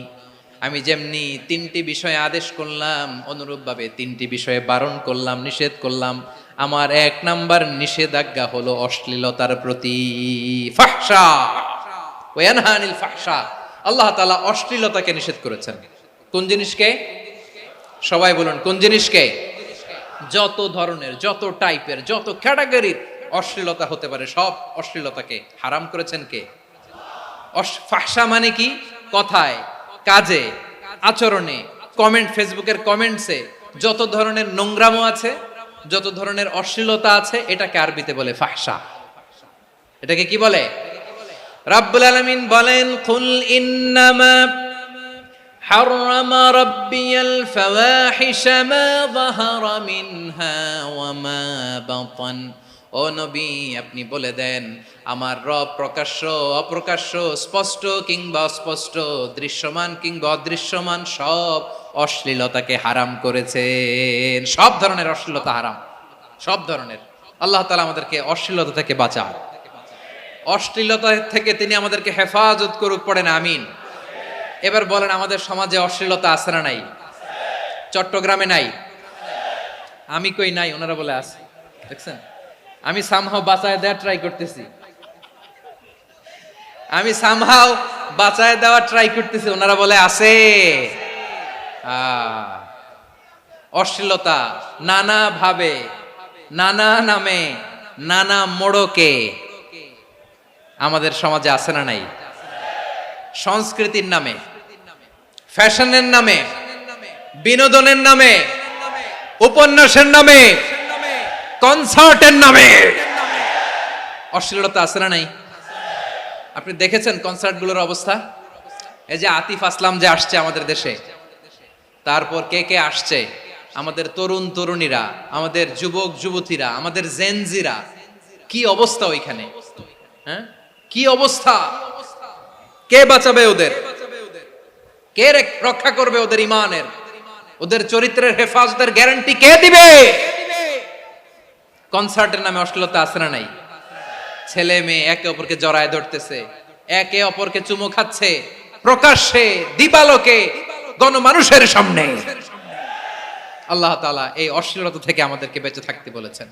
আমি যেমনি তিনটি বিষয়ে আদেশ করলাম, অনুরূপভাবে তিনটি বিষয়ে বারণ করলাম, নিষেধ করলাম। আমার এক নাম্বার নিষেধাজ্ঞা হলো অশ্লীলতার প্রতি। ফাহশা, ওয়ায়ানহা আনিল ফাহশা। আল্লাহ তাআলা অশ্লীলতাকে নিষেধ করেছেন। কোন জিনিসকে? সবাই বলুন, কোন জিনিসকে? যত ধরনের, যত টাইপের, যত ক্যাটাগরির অশ্লীলতা হতে পারে, সব অশ্লীলতাকে হারাম করেছেন কে? ফাহশা মানে কি? কথায়, কাজে, আচরণে, কমেন্ট, ফেসবুকের কমেন্টসে যত ধরনের নোংরামো আছে, যত ধরনের অশ্লীলতা আছে, এটাকে আরবিতে বলে ফাহশা। এটাকে কি বলে? রাব্বুল আলামিন বলেন, কুল ইন্নামা হাররামা রাব্বিয়াল ফাওয়াহিশা মা যাহারা মিনহা ওয়া মা বাতান। ও নবী, আপনি বলে দেন, আমার রব প্রকাশ্য, অপ্রকাশ্য, স্পষ্ট কিংবা অস্পষ্ট, দৃশ্যমান কিংবা অদৃশ্যমান সব অশ্লীলতাকে হারাম করেছেন। সব ধরনের অশ্লীলতা হারাম, সব ধরনের। আল্লাহ তাআলা আমাদেরকে অশ্লীলতা থেকে বাঁচান, অশ্লীলতা থেকে তিনি আমাদেরকে হেফাজত করুক। পড়েন আমিন। এবার বলেন, আমাদের সমাজে অশ্লীলতা আছে না নাই? চট্টগ্রামে নাই? আমি কই নাই, ওনারা বলে আছে। দেখছেন, আমি সামহাও বাঁচায় দেওয়ার ট্রাই করতেছি, ওনারা বলে আছে। অশ্লীলতা নানা ভাবে, নানা নামে, নানা মোড়কে আমাদের সমাজে আছে না নাই? সংস্কৃতির নামে, ফ্যাশনের নামে, বিনোদনের নামে, উপন্যাসের নামে, কনসার্টের নামে অশ্লীলতা আছে না নাই? আপনি দেখেছেন কনসার্টগুলোর অবস্থা? এই যে আতিফ আসলাম যে আসছে আমাদের দেশে, তারপর কে কে আসছে, আমাদের তরুণ তরুণীরা, আমাদের যুবক যুবতীরা, আমাদের জেনজিরা, কি অবস্থা ওইখানে? হ্যাঁ, কি অবস্থা? কে বাঁচাবে ওদের? কে রক্ষা করবে ওদের ইমানের, ওদের চরিত্রের হেফাজতের গ্যারান্টি কে দিবে? কনসার্টের নামে অশ্লীলতা আছে না নাই? ছেলে মেয়ে একে অপরকে জড়ায় ধরতেছে, একে অপরকে চুমু খাচ্ছে প্রকাশ্যে, দিবালোকে, গণমানুষের সামনে। আল্লাহ তাআলা এই অশ্লীলতা থেকে আমাদেরকে বেঁচে থাকতে বলেছেন,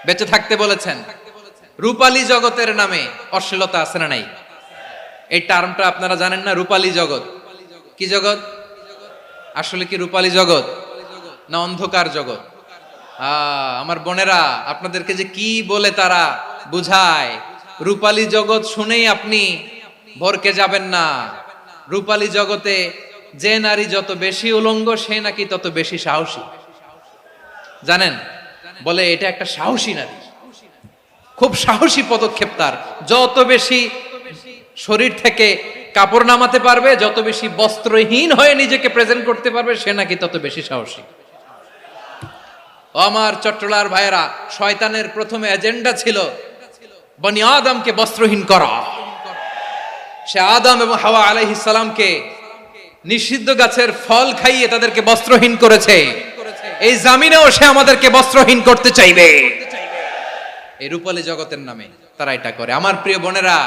বেঁচে থাকতে বলেছেন। রূপালী জগতের নামে অশ্লীলতা আছে না নাই? এই টার্মটা আপনারা জানেন না? রূপালী জগৎ কি জগৎ? আসলে কি রূপালী জগৎ না অন্ধকার জগৎ? আমার বোনেরা, আপনাদেরকে যে কি বলে তারা বুঝায়, রূপালী জগৎ শুনেই আপনি ভরকে যাবেন না। রূপালী জগতে যে নারী যত বেশি উলঙ্গ, সে নাকি তত বেশি সাহসী। জানেন? বলে এটা একটা সাহসী নারী, খুব সাহসী পদক্ষেপ তার। যত বেশি শরীর থেকে কাপড় নামাতে পারবে, যত বেশি বস্ত্রহীন হয়ে নিজেকে প্রেজেন্ট করতে পারবে, সে নাকি তত বেশি সাহসী। আমার চট্টলার ভাইয়েরা, শয়তানের প্রথম এজেন্ডা ছিল বনি আদমকে বস্ত্রহীন করা। সে আদম এবং হাওয়া আলাইহিস সালামকে নিষিদ্ধ গাছের ফল খাইয়ে তাদেরকে বস্ত্রহীন করেছে। এই জামিনেও সে আমাদেরকে বস্ত্রহীন করতে চাইবে। এই রূপালী জগতের নামে তারা এটা করে। আমার প্রিয় বোনেরা,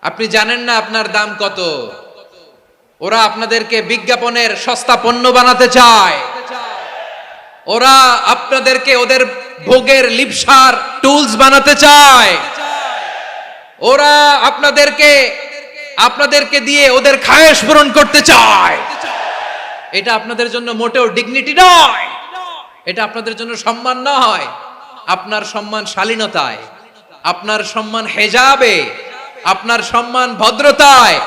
আপনি জানেন না আপনার দাম কত? ওরা আপনাদেরকে বিজ্ঞাপনের সস্তা পণ্য বানাতে চায়। ওরা আপনাদেরকে ওদের ভোগের লিপসার টুলস বানাতে চায়। ওরা আপনাদেরকে দিয়ে ওদের খায়েশ পূরণ করতে চায়। এটা আপনাদের জন্য মোটেও ডিগনিটি নয়, এটা আপনাদের জন্য সম্মান নয়। আপনার সম্মান শালীনতায়, আপনার সম্মান হেজাবে, আপনার সম্মান ভদ্রতায়,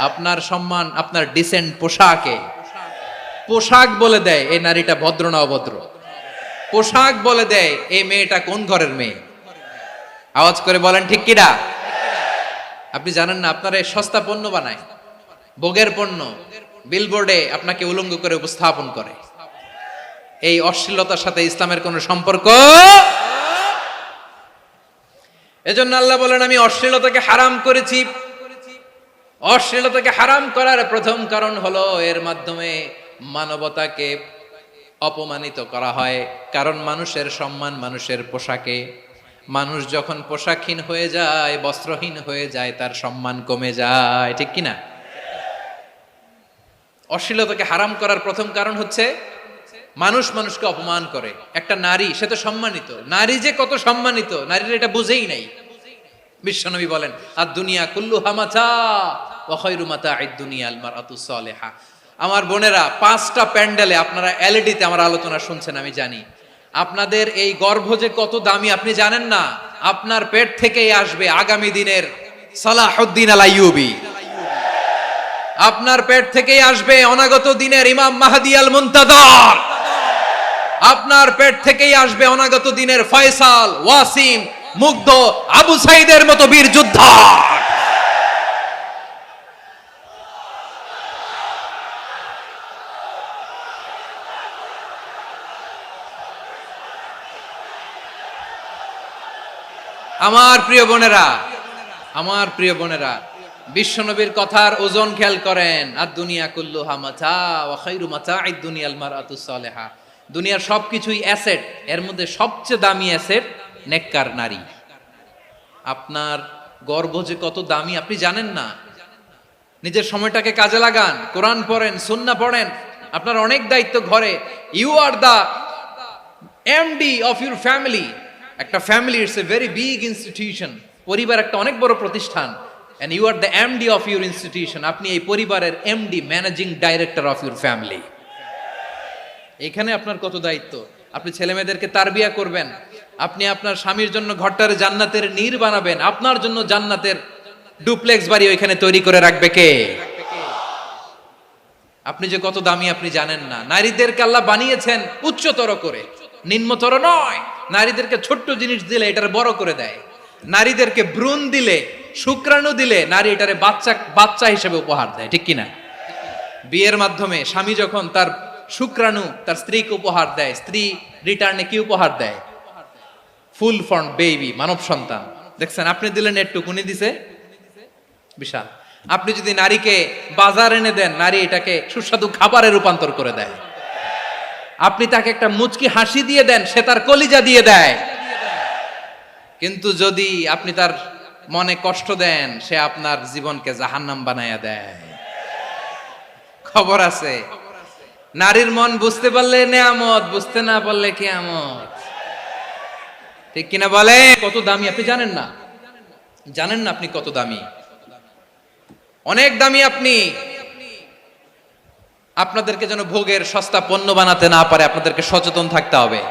আপনার সম্মান আপনার ডিসেন্ট পোশাকে। পোশাক বলে দেয় এই নারীটা ভদ্র না অভদ্র। পোশাক বলে দেয় এই মেয়েটা কোন ঘরের মেয়ে। আওয়াজ করে বলেন ঠিক কিনা? আপনি জানেন না, আপনারা সস্তা পণ্য বানায়, ভোগের পণ্য, বিলবোর্ডে আপনাকে উলঙ্গ করে উপস্থাপন করে। এই অশ্লীলতার সাথে ইসলামের কোনো সম্পর্ক। এজন্য আল্লাহ বলেন, আমি অশ্লীলতাকে হারাম করেছি। অশ্লীলতাকে হারাম করার প্রথম কারণ হলো এর মাধ্যমে মানবতাকে অপমানিত করা হয়। কারণ মানুষের সম্মান মানুষের পোশাকে। মানুষ যখন পোশাকহীন হয়ে যায়, বস্ত্রহীন হয়ে যায়, তার সম্মান কমে যায়। ঠিক কিনা? অশ্লীলতাকে হারাম করার প্রথম কারণ হচ্ছে মানুষ মানুষকে অপমান করে। একটা নারী, সে তো সম্মানিত। নারী যে কত সম্মানিত, নারীরা এটা বুঝেই নাই। বিশ্বনবী বলেন, আর দুনিয়া কুল্লুহা মাতা ওয়া খায়রু মাতা'আদ দুনিয়া আল মারআতুস সালিহা। আমার বোনেরা, 5টা প্যান্ডেলে আপনারা এলইডিতে আমার আলোচনা শুনছেন, আমি জানি। আপনাদের এই গর্ভ যে কত দামি আপনি জানেন না। আপনার পেট থেকেই আসবে আগামী দিনের সালাহুদ্দিন আল আইয়ুবী। আপনার পেট থেকেই আসবে অনাগত দিনের ইমাম মাহদী আল মুনতাজার। আপনার পেট থেকেই আসবে অনাগত দিনের ফয়সাল, ওয়াসিম, মুগ্ধ, আবু সাইদের মতো বীর যোদ্ধা। আমার প্রিয় বোনেরা, আমার প্রিয় বোনেরা, বিশ্বনবীর কথার ওজন খেয়াল করেন। আর দুনিয়া কুল্লুহা মাতা ওয়া খায়রু মাতা'আদ দুনিয়াল মারআতুস সালিহা। দুনিয়ার সবকিছুই অ্যাসেট, এর মধ্যে সবচেয়ে দামি অ্যাসেট নেককার নারী। আপনার গর্ভ যে কত দামি আপনি জানেন না। নিজের সময়টাকে কাজে লাগান, কোরআন পড়েন, সুন্নাহ পড়েন। আপনার অনেক দায়িত্ব ঘরে। You are the MD of your family. একটা family it's a very big institution. পরিবার একটা অনেক বড় প্রতিষ্ঠান। and you are the MD of your institution. আপনি এই পরিবারের MD, managing director of your family. এখানে আপনার কত দায়িত্ব। আপনি ছেলে মেয়েদেরকে তারবিয়া করবেন, আপনি আপনার স্বামীর জন্য ঘরটার জান্নাতের নীর বানাবেন, আপনার জন্য জান্নাতের ডুপ্লেক্স বাড়ি ওইখানে তৈরি করে রাখবে কে? আপনি যে কত দামি আপনি জানেন না। নারীদেরকে আল্লাহ বানিয়েছেন উচ্চতর করে, নিম্নতর নয়। নারীদেরকে ছোট্ট জিনিস দিলে এটারে বড় করে দেয়। নারীদেরকে ভ্রূণ দিলে, শুক্রাণু দিলে নারী এটারে বাচ্চা বাচ্চা হিসেবে উপহার দেয়, ঠিক কিনা? বিয়ের মাধ্যমে স্বামী যখন তার শুক্রাণু তার স্ত্রীকে উপহার দেয়, স্ত্রী রিটার্নে কি উপহার দেয়? ফুল ফর্ম বেবি, মানব সন্তান। দেখছেন, আপনি দিলেন একটু, কুনি দিছে বিশাল। আপনি যদি নারীকে বাজার এনে দেন, নারী এটাকে সুস্বাদু খাবারে রূপান্তর করে দেয়। আপনি তাকে একটা মুচকি হাসি দিয়ে দেন, সে তার কলিজা দিয়ে দেয়। কিন্তু যদি আপনি তার মনে কষ্ট দেন, সে আপনার জীবনকে জাহান্নাম বানায়া দেয়। খবর আছে, নারীর মন বুঝতে পারলে নেয়ামত, বুঝতে না পারলে কিয়ামত, ঠিক কিনা বলে? কত দামি আপনি জানেন না, জানেন না আপনি কত দামি, অনেক দামি আপনি। আপনাদেরকে যেন ভোগের সস্তা পণ্য বানাতে না পারে, আপনাদেরকে সচেতন থাকতে হবে,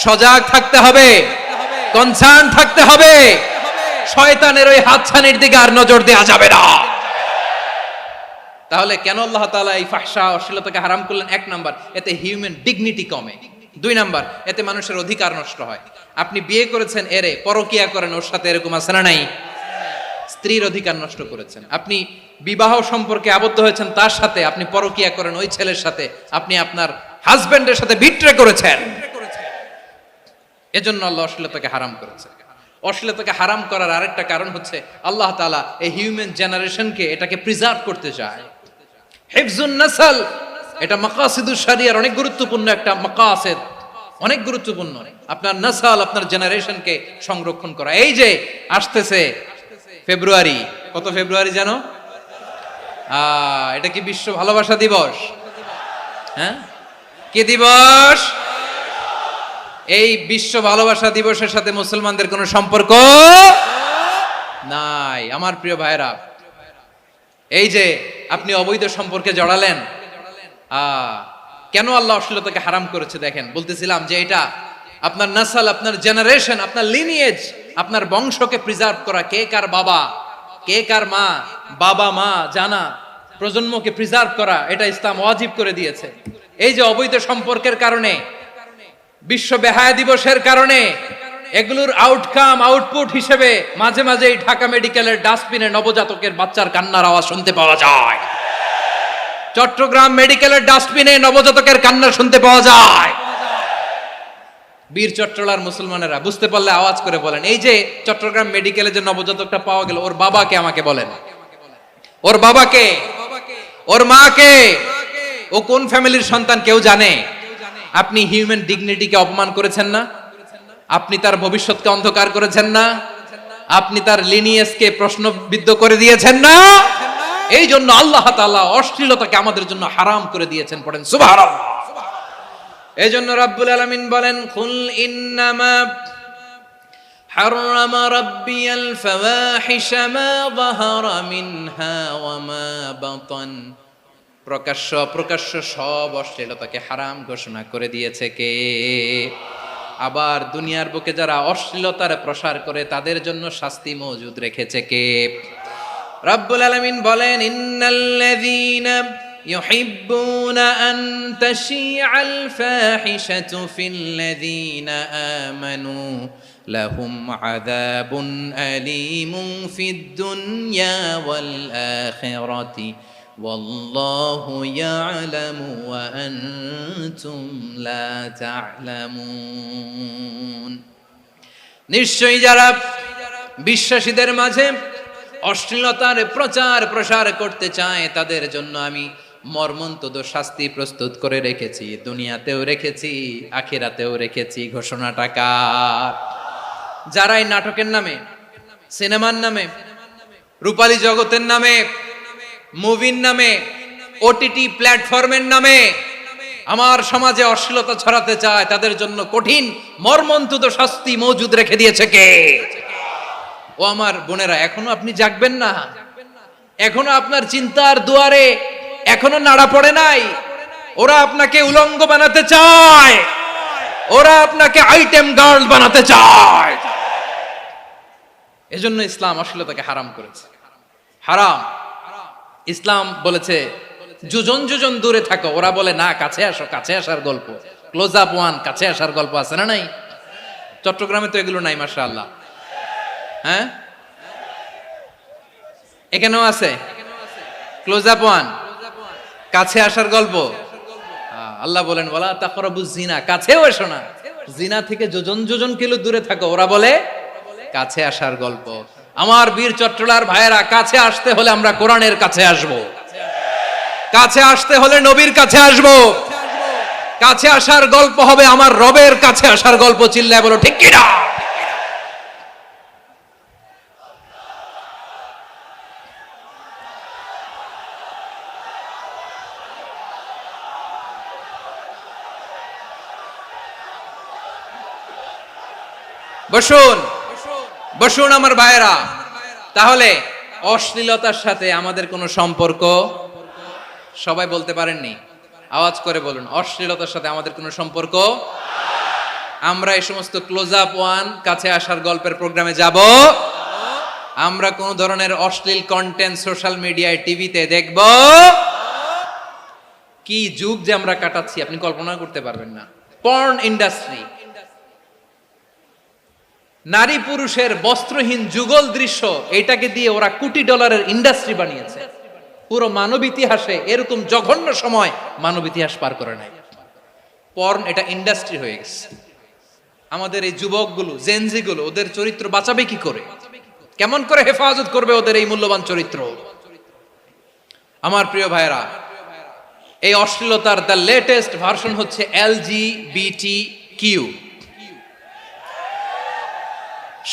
সজাগ থাকতে হবে, কনসার্ন থাকতে হবে। শয়তানের ওই হাতছানির দিকে আর নজর দেওয়া যাবে না। তাহলে কেন আল্লাহ তাআলা এই ফাহশা অশ্লীলতাকে হারাম করলেন? এক নাম্বার, এতে হিউম্যান ডিগনিটি কমে। দুই নাম্বার, এতে মানুষের অধিকার নষ্ট হয়। আপনি বিয়ে করেছেন, এরে পরকিয়া করেন, ওর সাথে এরকম আছে না নাই? স্ত্রীর অধিকার নষ্ট করেছেন। আপনি বিবাহ সম্পর্কে আবদ্ধ হয়েছেন তার সাথে, আপনি পরকিয়া করেন ওই ছেলের সাথে, আপনি আপনার হাজবেন্ডের সাথে বিট্রে করেছেন। এজন্য আল্লাহ অশ্লীলতাকে হারাম করেছেন। অশ্লীলতাকে হারাম করার আরেকটা কারণ হচ্ছে আল্লাহ তাআলা এই হিউম্যান জেনারেশনকে এটাকে প্রিজার্ভ করতে চায়। হিফজুন নাসল, এটা মাকাসিদুশ শরিয়ার অনেক গুরুত্বপূর্ণ একটা মাকাসিদ, অনেক গুরুত্বপূর্ণ। আপনার নাসল, আপনার জেনারেশনকে সংরক্ষণ করা। এই যে আসতেছে ফেব্রুয়ারি, কত ফেব্রুয়ারি জানো? এটা কি বিশ্ব ভালোবাসা দিবস? হ্যাঁ, কি দিবস? এই বিশ্ব ভালোবাসা দিবসের সাথে মুসলমানদের কোনো সম্পর্ক নাই। আমার প্রিয় ভাইরা, এই যে আপনি অবৈধ সম্পর্কে জড়ালেন, কেন আল্লাহ অশ্লীলতাকে হারাম করেছে দেখেন। বলতেছিলাম যে এটা আপনার নাসল, আপনার জেনারেশন, আপনার লিনিয়েজ, আপনার বংশকে প্রিজার্ভ করা। কে কার বাবা, কে কার মা, বাবা মা জানা, প্রজন্মকে প্রিজার্ভ করা, এটা ইসলাম ওয়াজিব করে দিয়েছে। এই যে অবৈধ সম্পর্কের কারণে, বিশ্ব বেহায়া দিবসের কারণে, এগুলোর আউটকাম, আউটপুট হিসেবে মাঝে মাঝে ঢাকা মেডিকেলের ডাস্টবিনে নবজাতকের বাচ্চার কান্নার আওয়াজ শুনতে পাওয়া যায়। চট্টগ্রাম মেডিকেলের ডাস্টবিনে নবজাতকের কান্না শুনতে পাওয়া যায়। বীর চট্টলার মুসলমানেরা বুঝতে পারলে আওয়াজ করে বলেন, এই যে চট্টগ্রাম মেডিকেলে যে নবজাতকটা পাওয়া গেল, ওর বাবাকে আমাকে বলেন, ওর বাবাকে, ওর মাকে, ও কোন ফ্যামিলির সন্তান কেউ জানে? আপনি হিউম্যান ডিগনিটিকে অপমান করেছেন না? আপনি তার ভবিষ্যৎকে অন্ধকার করেছেন না? আপনি তার লিনিয়েজকে প্রশ্নবিদ্ধ করে দিয়েছেন না? এই জন্য আল্লাহ তাআলা অশ্লীলতাকে আমাদের জন্য হারাম করে দিয়েছেন। পড়েন সুবহানাল্লাহ। এই জন্য রাব্বুল আলামিন বলেন, কুল ইন্নামা হারামা রাব্বিয়াল ফাওয়াহিশা মা যাহারা মিনহা ওয়া মা বাতান। প্রকাশ্য অপ্রকাশ্য সব অশ্লীলতাকে হারাম ঘোষণা করে দিয়েছে কে? আবার দুনিয়ার বুকে যারা অশ্লীলতার প্রসার করে তাদের জন্য শাস্তি মজুদ রেখেছে কে? রব্বুল আলামিন বলেন, ইন্নাল্লাযীনা ইউহিব্বুনা আন তাশিআল ফাহিশাতু ফিল্লাযীনা আমানু লাহুম আযাবুন আলীমুন ফিদ দুনিয়া ওয়াল আখিরাতি ওয়াল্লাহু ইয়ালামু ওয়া আনতুম লা তা'লামুন। নিশ্চয়ই যারা বিশ্বাসীদের মাঝে অশ্লীলতার প্রচার প্রসার করতে চায় তাদের জন্য আমি মর্মন্তুদ শাস্তি প্রস্তুত করে রেখেছি, দুনিয়াতেও রেখেছি, আখিরাতেও রেখেছি। ঘোষণাটা কার? যারাই নাটকের নামে, সিনেমার নামে, রূপালী জগতের নামে, মুভির নামে, ওটিটি প্ল্যাটফর্মের নামে আমার সমাজে অশ্লীলতা ছড়াতে চায় তাদের জন্য কঠিন মর্মন্তুদ শাস্তি মজুদ রেখে দিয়েছে কে? ও আমার বোনেরা, এখনো আপনি জাগবেন না? এখনো আপনার চিন্তার দুয়ারে এখনো নাড়া পড়ে নাই? ওরা আপনাকে উলঙ্গ বানাতে চায়, ওরা আপনাকে আইটেম গার্ল বানাতে চায়। এজন্য ইসলাম অশ্লীলতাকে হারাম করেছে। হারাম। ইসলাম বলেছে যোজন যোজন দূরে থাকো, ওরা বলে না কাছে আসো, কাছে আসার গল্প, ক্লোজ আপ ওয়ান, কাছে আসার গল্প আছে না নাই? চট্টগ্রামে তো এগুলো নাই মাশাআল্লাহ। হ্যাঁ, এখানেও আছে ক্লোজ আপ ওয়ান, কাছে আসার গল্প। আল্লাহ বলেন ওয়ালা তাকরাবুজ জিনা, কাছেও এসো না, জিনা থেকে যোজন যোজন কিলো দূরে থাকো, ওরা বলে কাছে আসার গল্প। আমার বীর চট্টলার ভাইয়েরা, কাছে আসতে হলে আমরা কোরআনের কাছে আসব, কাছে আসতে হলে নবীর কাছে আসব, কাছে আসার গল্প হবে আমার রবের কাছে আসার গল্প। চিল্লায় বলো ঠিক কিনা? বসুন বসুন আমার ভাইয়েরা। তাহলে অশ্লীলতার সাথে আমাদের কোনো সম্পর্ক? সবাই বলতে পারেননি, আওয়াজ করে বলুন, অশ্লীলতার সাথে আমাদের কোনো সম্পর্ক? আমরা এই সমস্ত ক্লোজ আপ ওয়ান, কাছে আসার গল্পের প্রোগ্রামে যাব? আমরা কোন ধরনের অশ্লীল কন্টেন্ট সোশ্যাল মিডিয়ায়, টিভিতে দেখব? কি যুগ যে আমরা কাটাচ্ছি আপনি কল্পনা করতে পারবেন না। পর্ন ইন্ডাস্ট্রি, নারী পুরুষের বস্ত্রহীন যুগল দৃশ্য, এটাকে দিয়ে ওরা কোটি ডলারের ইন্ডাস্ট্রি বানিয়েছে। পুরো মানব ইতিহাসে এরকম জঘন্য সময় মানব ইতিহাস পার করে নাই। পর্ন এটা ইন্ডাস্ট্রি হয়ে গেছে। আমাদের এই যুবকগুলো, জেনজিগুলো, ওদের চরিত্র বাঁচাবে কি করে? কেমন করে হেফাজত করবে ওদের এই মূল্যবান চরিত্র? আমার প্রিয় ভাইরা, এই অশ্লীলতার দ্য লেটেস্ট ভার্সন হচ্ছে LGBTQ,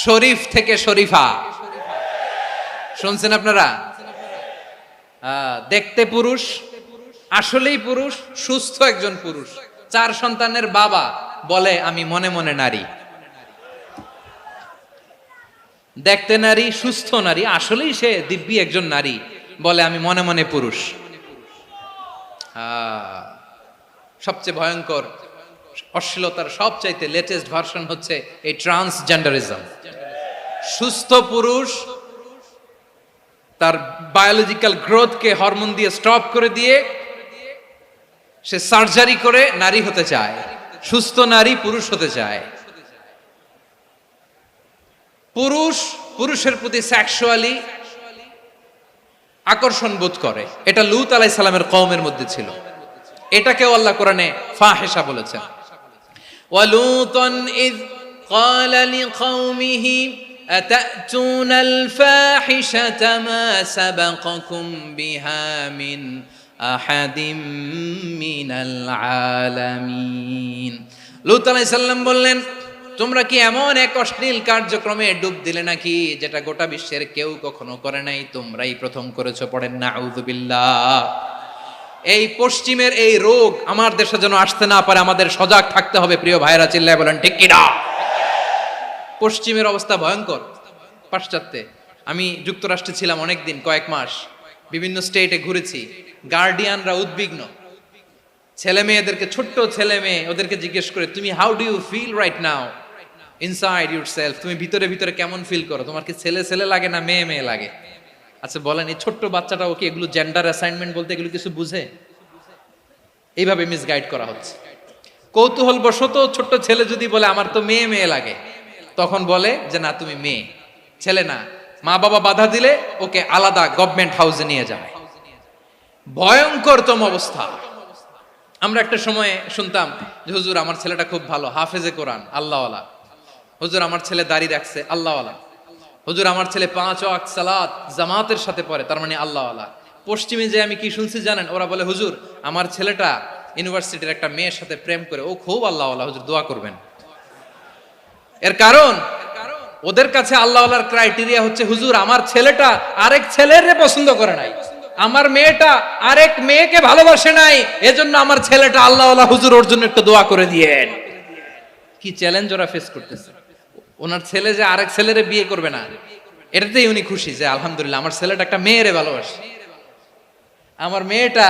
শরীফ থেকে শরীফা। শুনছেন আপনারা? দেখতে পুরুষ, আসলেই পুরুষ, সুস্থ একজন পুরুষ, 4 সন্তানের বাবা, বলে আমি মনে মনে নারী। দেখতে নারী, সুস্থ নারী, আসলেই সে দিব্যি একজন নারী, বলে আমি মনে মনে পুরুষ। সবচেয়ে ভয়ঙ্কর অশ্লীলতার সবচাইতে লেটেস্ট ভার্সন হচ্ছে এই ট্রান্সজেন্ডারিজম। সুস্থ পুরুষ তার বায়োলজিক্যাল গ্রোথকে হরমোন দিয়ে স্টপ করে দিয়ে সে সার্জারি করে নারী হতে চায়। সুস্থ নারী পুরুষ হতে চায়। পুরুষ পুরুষের প্রতি সেক্সুয়ালি আকর্ষণ বোধ করে। এটা লূত আলাইহিস সালামের কওমের মধ্যে ছিল। এটাকেও আল্লাহ কোরআনে ফাহিশা বলেছেন। ওয়ালুতান ইয ক্বালা লিকাওমিহি আতাতুনাল ফাহিশাতা মা সাবাকাকুম বিহা মিন আহাদিম মিনাল আলামিন। লূত আলাইহিস সালাম বললেন, তোমরা কি এমন এক অশ্লীল কার্যক্রমে ডুব দিলে নাকি যেটা গোটা বিশ্বের কেউ কখনো করে নাই, তোমরাই প্রথম করেছো। পড়েন নাউযুবিল্লাহ। এই পশ্চিমের এই রোগ আমার দেশে যেন আসতে না পারে, আমাদের সজাগ থাকতে হবে। প্রিয় ভাইরা, চিল্লায় বলেন ঠিক কিনা? পশ্চিমের অবস্থা ভয়ঙ্কর। পাশ্চাত্যে, আমি যুক্তরাষ্ট্রে ছিলাম অনেকদিন, কয়েক মাস, বিভিন্ন স্টেটে ঘুরেছি। গার্ডিয়ানরা উদ্বিগ্ন, ছেলে মেয়েদেরকে, ছোট্ট ছেলে মেয়ে, ওদেরকে জিজ্ঞেস করে, তুমি how do you feel right now inside yourself? তুমি ভিতরে ভিতরে কেমন ফিল করো? তোমার কি ছেলে ছেলে লাগে না মেয়ে মেয়ে লাগে? আচ্ছা বলেন, এই ছোট্ট বাচ্চাটা ওকে এগুলো জেন্ডার অ্যাসাইনমেন্ট বলতে এগুলো কিছু বুঝে? এইভাবে মিসগাইড করা হচ্ছে। কৌতূহল বশত ছোট্ট ছেলে যদি বলে আমার তো মেয়ে মেয়ে লাগে, তখন বলে যে না তুমি মেয়ে, ছেলে না। মা বাবা বাধা দিলে ওকে আলাদা গভর্নমেন্ট হাউসে নিয়ে যায়। ভয়ঙ্করতম অবস্থা। আমরা একটা সময়ে শুনতাম যে হুজুর আমার ছেলেটা খুব ভালো, হাফেজে কোরআন, আল্লাহওয়ালা। হুজুর আমার ছেলে দাড়ি রাখছে, আল্লাহওয়ালা। হুজুর আমার ছেলে 5 ওয়াক্ত সালাত জামাতের সাথে পড়ে, তার মানে আল্লাহওয়ালা। পশ্চিমে যে আমি কি শুনছি জানেন? ওরা বলে হুজুর আমার ছেলেটা ইউনিভার্সিটির একটা মেয়ের সাথে প্রেম করে, ও খুব আল্লাহওয়ালা, হুজুর দোয়া করবেন। এর কারণ ওদের কাছে আল্লাহওয়ালার ক্রাইটেরিয়া হচ্ছে হুজুর আমার ছেলেটা আরেক ছেলের পছন্দ করে নাই, আমার মেয়েটা আরেক মেয়েকে ভালোবাসে নাই, এজন্য আমার ছেলেটা আল্লাহওয়ালা, হুজুর ওর জন্য একটু দোয়া করে দিয়েন। কি চ্যালেঞ্জ ওরা ফেস করতেছে। ওনার ছেলে যে আরেক ছেলেরে বিয়ে করবে না, এটাতেই উনি খুশি যে আলহামদুলিল্লাহ আমার ছেলেটা একটা মেয়েরে ভালোবাসে, আমার মেয়েটা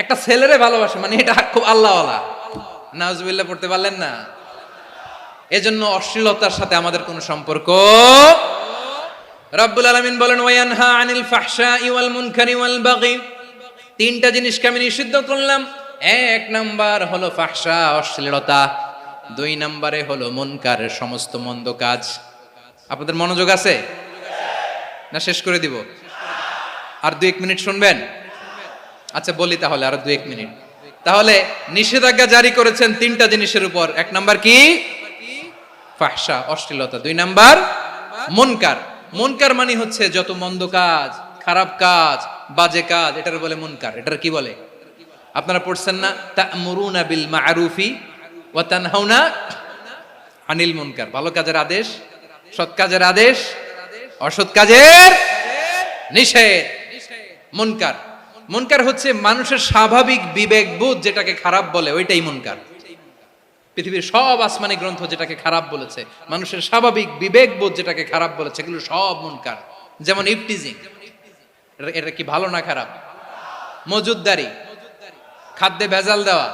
একটা ছেলেরে ভালোবাসে, মানে এটা খুব আল্লাহওয়ালা। নাউজুবিল্লাহ পড়তে পারলেন না? এজন্য অশ্লীলতার সাথে আমাদের কোনো সম্পর্ক। রব্বুল আলামিন বলেন ওয়ায়ানহা আনিল ফাহশাই ওয়াল মুনকারি ওয়াল বাগি তিনটা জিনিসকে আমি নিষিদ্ধ করলাম। এক নাম্বার হলো ফাহশা, অশ্লীলতা। দুই নাম্বারে হলো মুনকারের সমস্ত মন্দ কাজ। আপনাদের মনোযোগ আছে না? শেষ করে দিব? আর 2-1 মিনিট শুনবেন? আচ্ছা বলি তাহলে, আর 2-1 মিনিট। তাহলে নিষেধাজ্ঞা জারি করেছেন তিনটা জিনিসের উপর। এক নাম্বার কি? ফাহশা, অশ্লীলতা। দুই নাম্বার মুনকার। মুনকার মানে হচ্ছে যত মন্দ কাজ, খারাপ কাজ, বাজে কাজ, এটার বলে মুনকার। এটার কি বলে? আপনারা পড়ছেন না, তা'মুরুনা বিল মা'রুফি ওয়া তানহাউনা আনিল মুনকার। ভালো কাজের আদেশ, সৎ কাজের আদেশ, অসৎ কাজের নিষেধ। মুনকার, মুনকার হচ্ছে মানুষের স্বাভাবিক বিবেকবোধ যেটাকে খারাপ বলে, ওইটাই মুনকার। পৃথিবীর সব আসমানি গ্রন্থ যেটাকে খারাপ বলেছে, মানুষের স্বাভাবিক বিবেকবোধ যেটাকে খারাপ বলেছে, এগুলো সব মুনকার। যেমন ইফটিজিং, এটা কি ভালো না খারাপ? মজুদদারি, খাদ্যে ভেজাল দেওয়া,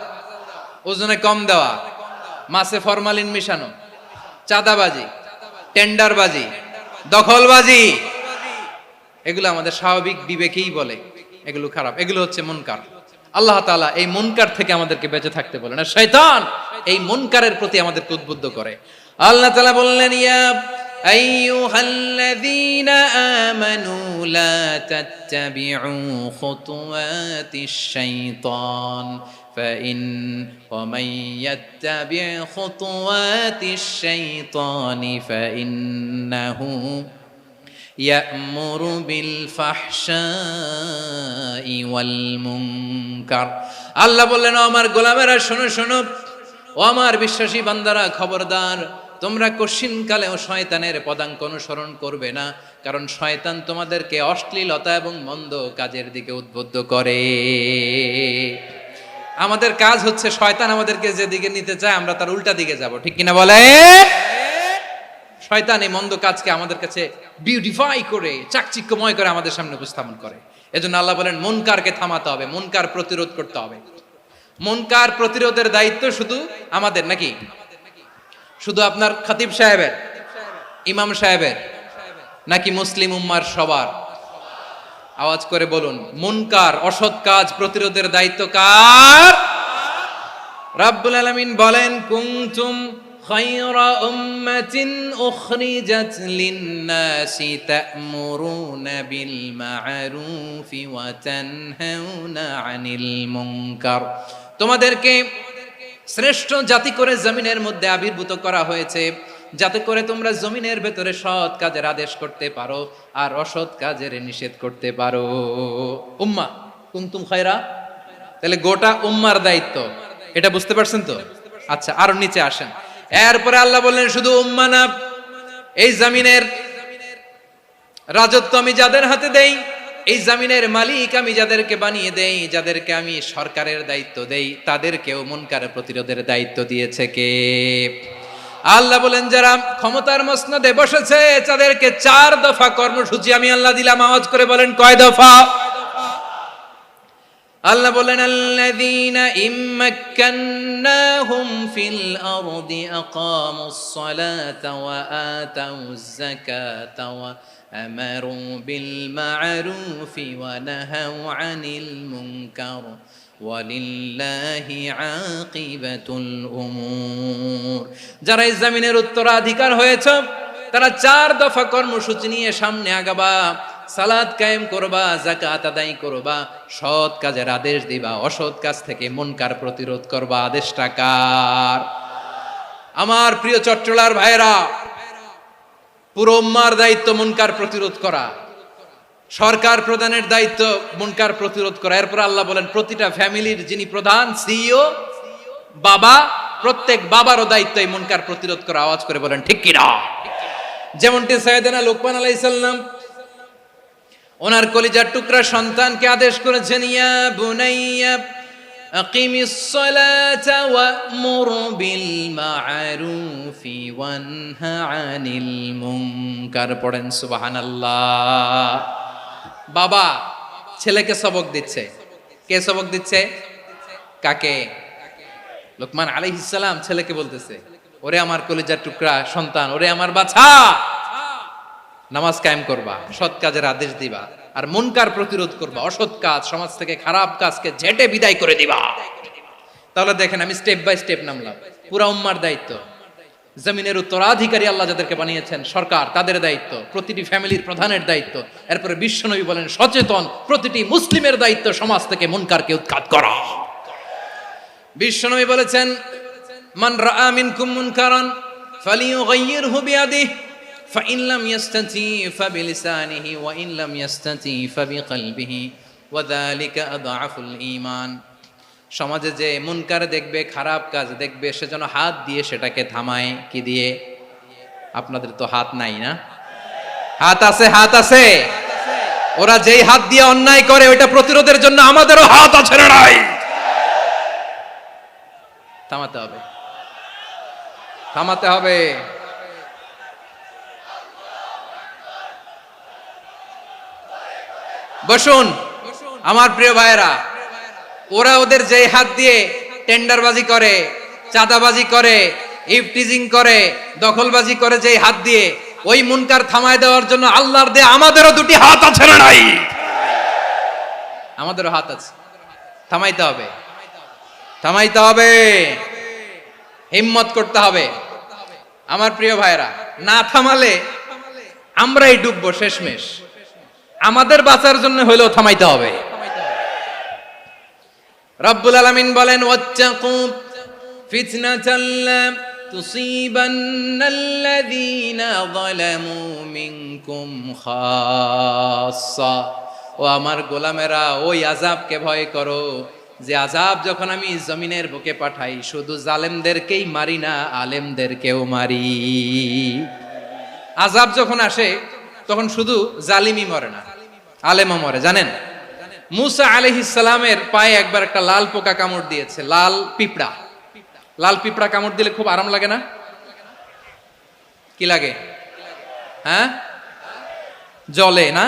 ওজনে কম দেওয়া, মাছে ফরমালিন মিশানো, চাঁদাবাজি, টেন্ডারবাজি, দখলবাজি, এগুলো আমাদের স্বাভাবিক বিবেকেই বলে এগুলো খারাপ, এগুলো হচ্ছে মুনকার। আল্লাহ তাআলা এই মুনকার থেকে আমাদেরকে বেঁচে থাকতে বলেন, আর শয়তান এই মুনকারের প্রতি আমাদেরকে উদ্বুদ্ধ করে। আল্লাহ তাআলা বললেন, ইয়া আইয়ুহাল্লাযীনা আমানু লা তাত্তাবিউ খুতুওয়াতিশ শাইতান ফাইন ওয়া মান ইয়াত্তাবি' খুতুওয়াতিশ শাইতানি ফাইন্নাহু ইয়া'মুরু বিল ফাহশাই ওয়াল মুনকার। আল্লাহ বললেন, ও আমার গোলামেরা শোনো শোনো, ও আমার বিশ্বাসী বান্দারা খবরদার, তোমরা কশিনকালেও শয়তানের পদাঙ্ক অনুসরণ করবে না, কারণ শয়তান তোমাদেরকে অশ্লীলতা এবং মন্দ কাজের দিকে উদ্বুদ্ধ করে। আমাদের কাজ হচ্ছে শয়তান আমাদেরকে যেদিকে নিতে চায় আমরা তার উল্টা দিকে যাব, ঠিক কিনা বলে? শয়তান এই মন্দ কাজকে আমাদের কাছে বিউটিফাই করে, চাকচিক্যময় করে আমাদের সামনে উপস্থাপন করে। এজন্য আল্লাহ বলেন মুনকারকে থামাতে হবে, মুনকার প্রতিরোধ করতে হবে। মুনকার প্রতিরোধের দায়িত্ব শুধু আমাদের নাকি? শুধু আপনার খতিব সাহেবের, ইমাম সাহেবের, নাকি মুসলিম উম্মার সবার? আওয়াজ করে বলুন, মুনকার অসৎ কাজ প্রতিরোধের দায়িত্ব কার? রাব্বুল আলামিন বলেন, কুনতুম খায়রা উম্মাতিন উখরিজাত লিন-নাসি তা'মুরুনা বিল মা'রুফি ওয়া তানহাউনা আনিল মুনকার। তোমাদেরকে শ্রেষ্ঠ জাতি করে জমিনের মধ্যে আবির্ভূত করা হয়েছে, যাতে করে তোমরা জমিনের ভেতরে সৎ কাজের আদেশ করতে পারো আর অসৎ কাজের নিষেধ করতে পারো। উম্মাহ কুনতুম খায়রা, তাহলে গোটা উম্মার দায়িত্ব, এটা বুঝতে পারছেন তো? আচ্ছা, আরো নিচে আসেন। এরপরে আল্লাহ বললেন, শুধু উম্মাহ না, এই জমিনের রাজত্ব আমি যাদের হাতে দেই, এই জমিনের মালিক আমি যাদেরকে বানিয়ে দেই, যাদেরকে আমি সরকারের দায়িত্ব দেই, তাদেরকেও মুনকার প্রতিরোধের দায়িত্ব দিয়েছে কে? আল্লাহ বলেন, যারা ক্ষমতার মসনদে বসেছে তাদেরকে 4 দফা কর্মসূচি আমি আল্লাহ দিলাম। আওয়াজ করে বলেন, কয় দফা? আল্লাহ বলেন, আল্লাযীনা ইম্মাক্কান্নাহুম ফিল আরদি আকামুস সালাতা ওয়া আতাউয যাকাতা ওয়া আমারু বিল মা'রুফি ওয়া নাহাউ আনিল মুনকার ওয়ালিল্লাহি আকিবাতুল উমুর। যারা এই জমিনের উত্তরাধিকার হয়েছে তারা 4 দফা কর্মসূচি নিয়ে সামনে আগাবা। সালাত কায়েম করবা, যাকাত আদায় করবা, সৎ কাজের আদেশ দিবা, অসৎ কাজ থেকে মুনকার প্রতিরোধ করবা। আদেশটা কার? আমার প্রিয় চট্টলার ভাইরা, পুরো উম্মার দায়িত্ব মুনকার প্রতিরোধ করা, সরকার প্রধানের দায়িত্ব মুনকার প্রতিরোধ করা। এরপর আল্লাহ বলেন, প্রতিটা ফ্যামিলির যিনি প্রধান সিইও বাবা, প্রত্যেক বাবারও দায়িত্ব এই মুনকার প্রতিরোধ করা। আওয়াজ করে বলেন ঠিক কিনা? যেমনটি সাইয়েদনা লুকমান আলাইহিস সালাম ওনার কলিজার টুকরা সন্তানকে আদেশ করেছেন, ইয়া বুনাইয়া আকিমিস সালাতা ওয়া'মুর বিল মা'রুফি ওয়ানহা আনিল মুনকার। পড়েন সুবহানাল্লাহ। বাবা ছেলেকে সবক দিচ্ছে। কে সবক দিচ্ছে? কাকে? লুকমান আলাইহিস সালাম ছেলেকে বলতেছে, ওরে আমার কলিজার টুকরা সন্তান, ওরে আমার বাছা, নামাজ কায়েম করবা, সৎ কাজের আদেশ দিবা, আর মুনকার প্রতিরোধ করবা, অসৎ কাজ, সমাজ থেকে খারাপ কাজকে ঝেঁটে বিদায় করে দিবা। তাহলে দেখেন আমি স্টেপ বাই স্টেপ নামলাম। পুরা উম্মার দায়িত্ব, জমিনের উত্তরাধিকারী আল্লাহ যাদেরকে বানিয়েছেন সরকার, তাদের দায়িত্ব, প্রতিটি ফ্যামিলির প্রধানের দায়িত্ব, এরপরে বিশ্বনবী বলেন সচেতন প্রতিটি মুসলিমের দায়িত্ব সমাজ থেকে মুনকারকে উৎখাত করা। বিশ্বনবী বলেছেন মান রাআ মিনকুম মুনকারান ফালিয়ুগাইয়িরহু বিয়াদিহি ফাইন লাম ইয়াস্তাতি ফাবিলিসানিহি ওয়া ইন লাম ইয়াস্তাতি ফাবিকলবিহি ওয়া যালিকা আযআফুল ঈমান। সমাজে যে মুনকার দেখবে, খারাপ কাজ দেখবে, সে যেন হাত দিয়ে সেটাকে থামায়। কি দিয়ে? আপনাদের তো হাত নাই না? হাত আছে, হাত আছে। ওরা যেই হাত দিয়ে অন্যায় করে ওইটা প্রতিরোধের জন্য আমাদেরও হাত আছে না নাই? থামাতে হবে, থামাতে হবে। বসুন আমার প্রিয় ভাইয়েরা, ওরা ওদের যে হাত দিয়ে টেন্ডারবাজি করে, চাঁদাবাজি করে, ইফটিজিং করে, দখলবাজি করে, যে হাত দিয়ে, ওই মুনকার থামায় দেওয়ার জন্য আল্লাহর দেয়া আমাদেরও দুটি হাত আছে না নাই? আমাদেরও হাত আছে, থামাইতে হবে, থামাইতে হবে, হিম্মত করতে হবে। আমার প্রিয় ভাইয়েরা, না থামালে আমরাই ডুববো শেষমেশ। আমাদের বাঁচার জন্য হলেও থামাইতে হবে। রব্বুল আলামিন বলেন ওয়াত্তাকু ফিতনাতাল লা তুসিবান্নাল্লাযীনা যালামু মিনকুম খাসসা। ও আমার গোলামেরা, ওই আযাবকে ভয় করো যে আযাব যখন আমি জমিনের বুকে পাঠাই শুধু জালেমদেরকেই মারি না, আলেমদেরকেও মারি। আযাব যখন আসে তখন শুধু জালিমই মরে না, আলেমও মরে। জানেন মুসা আলাইহিস সালামের পায়ে একবার একটা লাল পোকা কামড় দিয়েছে, লাল পিঁপড়া। লাল পিঁপড়া কামড় দিলে খুব আরাম লাগে না? কি লাগে? হ্যাঁ, জ্বলে না?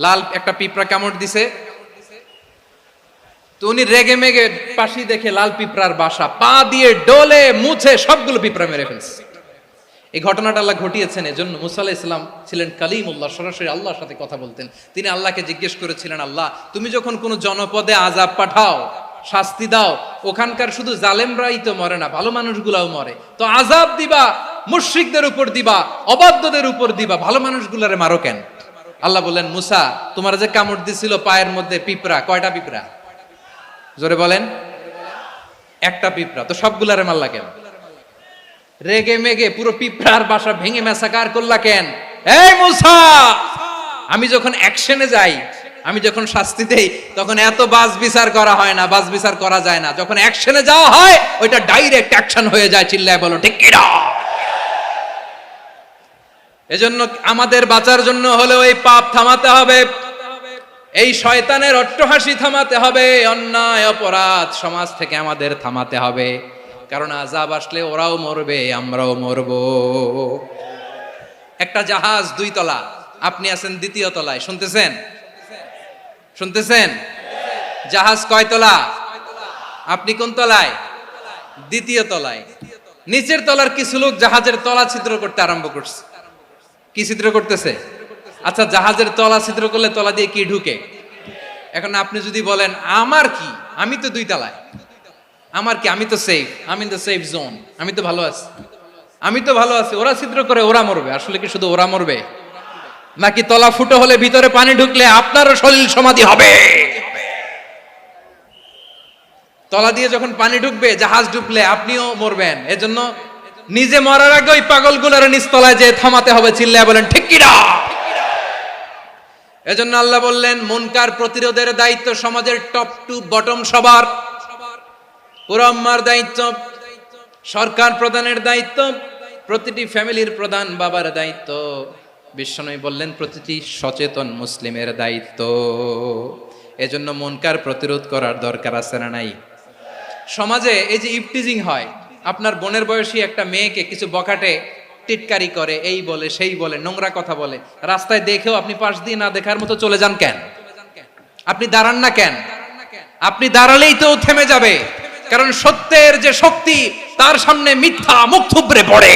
লাল একটা পিঁপড়া কামড় দিছে, তো উনি রেগে মেগে পাশি দেখে লাল পিঁপড়ার বাসা, পা দিয়ে ডলে মুছে সবগুলো পিঁপড়া মেরে ফেলছে। এই ঘটনাটা আল্লাহ ঘটিয়েছেন এজন্য মুসা আলাইহিস সালাম ছিলেন কালিমুল্লাহ, সরাসরি আল্লাহর সাথে কথা বলতেন। তিনি আল্লাহকে জিজ্ঞেস করেছিলেন, আল্লাহ তুমি যখন কোনো জনপদে আযাব পাঠাও, শাস্তি দাও, ওখানকার শুধু জালেমরাই তো মরে না, ভালো মানুষগুলাও মরে, তো আযাব দিবা মুশরিকদের উপর দিবা, অবাধ্যদের উপর দিবা, ভালো মানুষগুলারে মারো কেন? আল্লাহ বললেন, মুসা তোমার যে কামড় দিছিল পায়ের মধ্যে পিঁপড়া, কয়টা পিঁপড়া? জোরে বলেন। একটা পিঁপড়া, তো সবগুলারে মারলা কেন? রেগে মেগে পুরো পিঁপড়ার বাসা ভেঙে ম্যাসাকার করলা কেন? এই মুসা, আমি যখন অ্যাকশনে যাই, আমি যখন শাস্তি দেই, তখন এত বাস বিচার করা হয় না, বাস বিচার করা যায় না। যখন অ্যাকশনে যাওয়া হয় ওইটা ডাইরেক্ট অ্যাকশন হয়ে যায়। চিল্লায় বলো ঠিক কি না? এজন্য আমাদের বাঁচার জন্য হলেও এই পাপ থামাতে হবে, এই শয়তানের অট্টহাসি থামাতে হবে, অন্যায় অপরাধ সমাজ থেকে আমাদের থামাতে হবে। কারণ আযাব আসলে ওরাও মরবে, আমরাও মরব। একটা জাহাজ 2 তলা, আপনি আছেন 2য় তলায়, শুনতেছেন? শুনতেছেন? জাহাজ কয় তলা? আপনি কোন তলায়? 2য় তলায়। নিচের তলার কিছু লোক জাহাজের তলা ছিদ্র করতে আরম্ভ করছে। কি ছিদ্র করতেছে? আচ্ছা, জাহাজের তলা ছিদ্র করলে তলা দিয়ে কি ঢুকে? এখন আপনি যদি বলেন আমার কি, আমি তো 2 তলায়, আমার কি, আমি তো সেফ, আমি তো সেফ জোন, আমি তো ভালো আছি, আমি তো ভালো আছি, ওরা ছিদ্র করে ওরা মরবে। আসলে কি শুধু ওরা মরবে, নাকি তলা ফুটো হলে ভিতরে পানি ঢুকলে আপনারও শরীর সমাধি হবে? তলা দিয়ে যখন পানি ঢুকবে, জাহাজ ঢুকলে আপনিও মরবেন। এজন্য নিজে মরার আগে ওই পাগলগুলোর নিচতলায় যে থামাতে হবে। চিল্লায় বলেন ঠিক কি না? এজন্য আল্লাহ বললেন মুনকার প্রতিরোধের দায়িত্ব সমাজের টপ টু বটম সবার, পুরো উম্মার দায়িত্ব, সরকার প্রধানের দায়িত্ব, প্রতিটি ফ্যামিলির প্রধান বাবার দায়িত্ব। বিশ্বনবী বললেন প্রতিটি সচেতন মুসলিমের দায়িত্ব। এজন্য মুনকার প্রতিরোধ করার দরকার আছে না নাই? সমাজে এই যে ইফটিজিং হয়, আপনার বোনের বয়সী একটা মেয়েকে কিছু বখাটে টিটকারি করে, এই বলে সেই বলে, নোংরা কথা বলে, রাস্তায় দেখেও আপনি পাশ দিয়ে না দেখার মতো চলে যান কেন? আপনি দাঁড়ান না কেন? আপনি দাঁড়ালেই তো থেমে যাবে, কারণ সত্যের যে শক্তি তার সামনে মিথ্যা মুখ থুবড়ে পড়ে।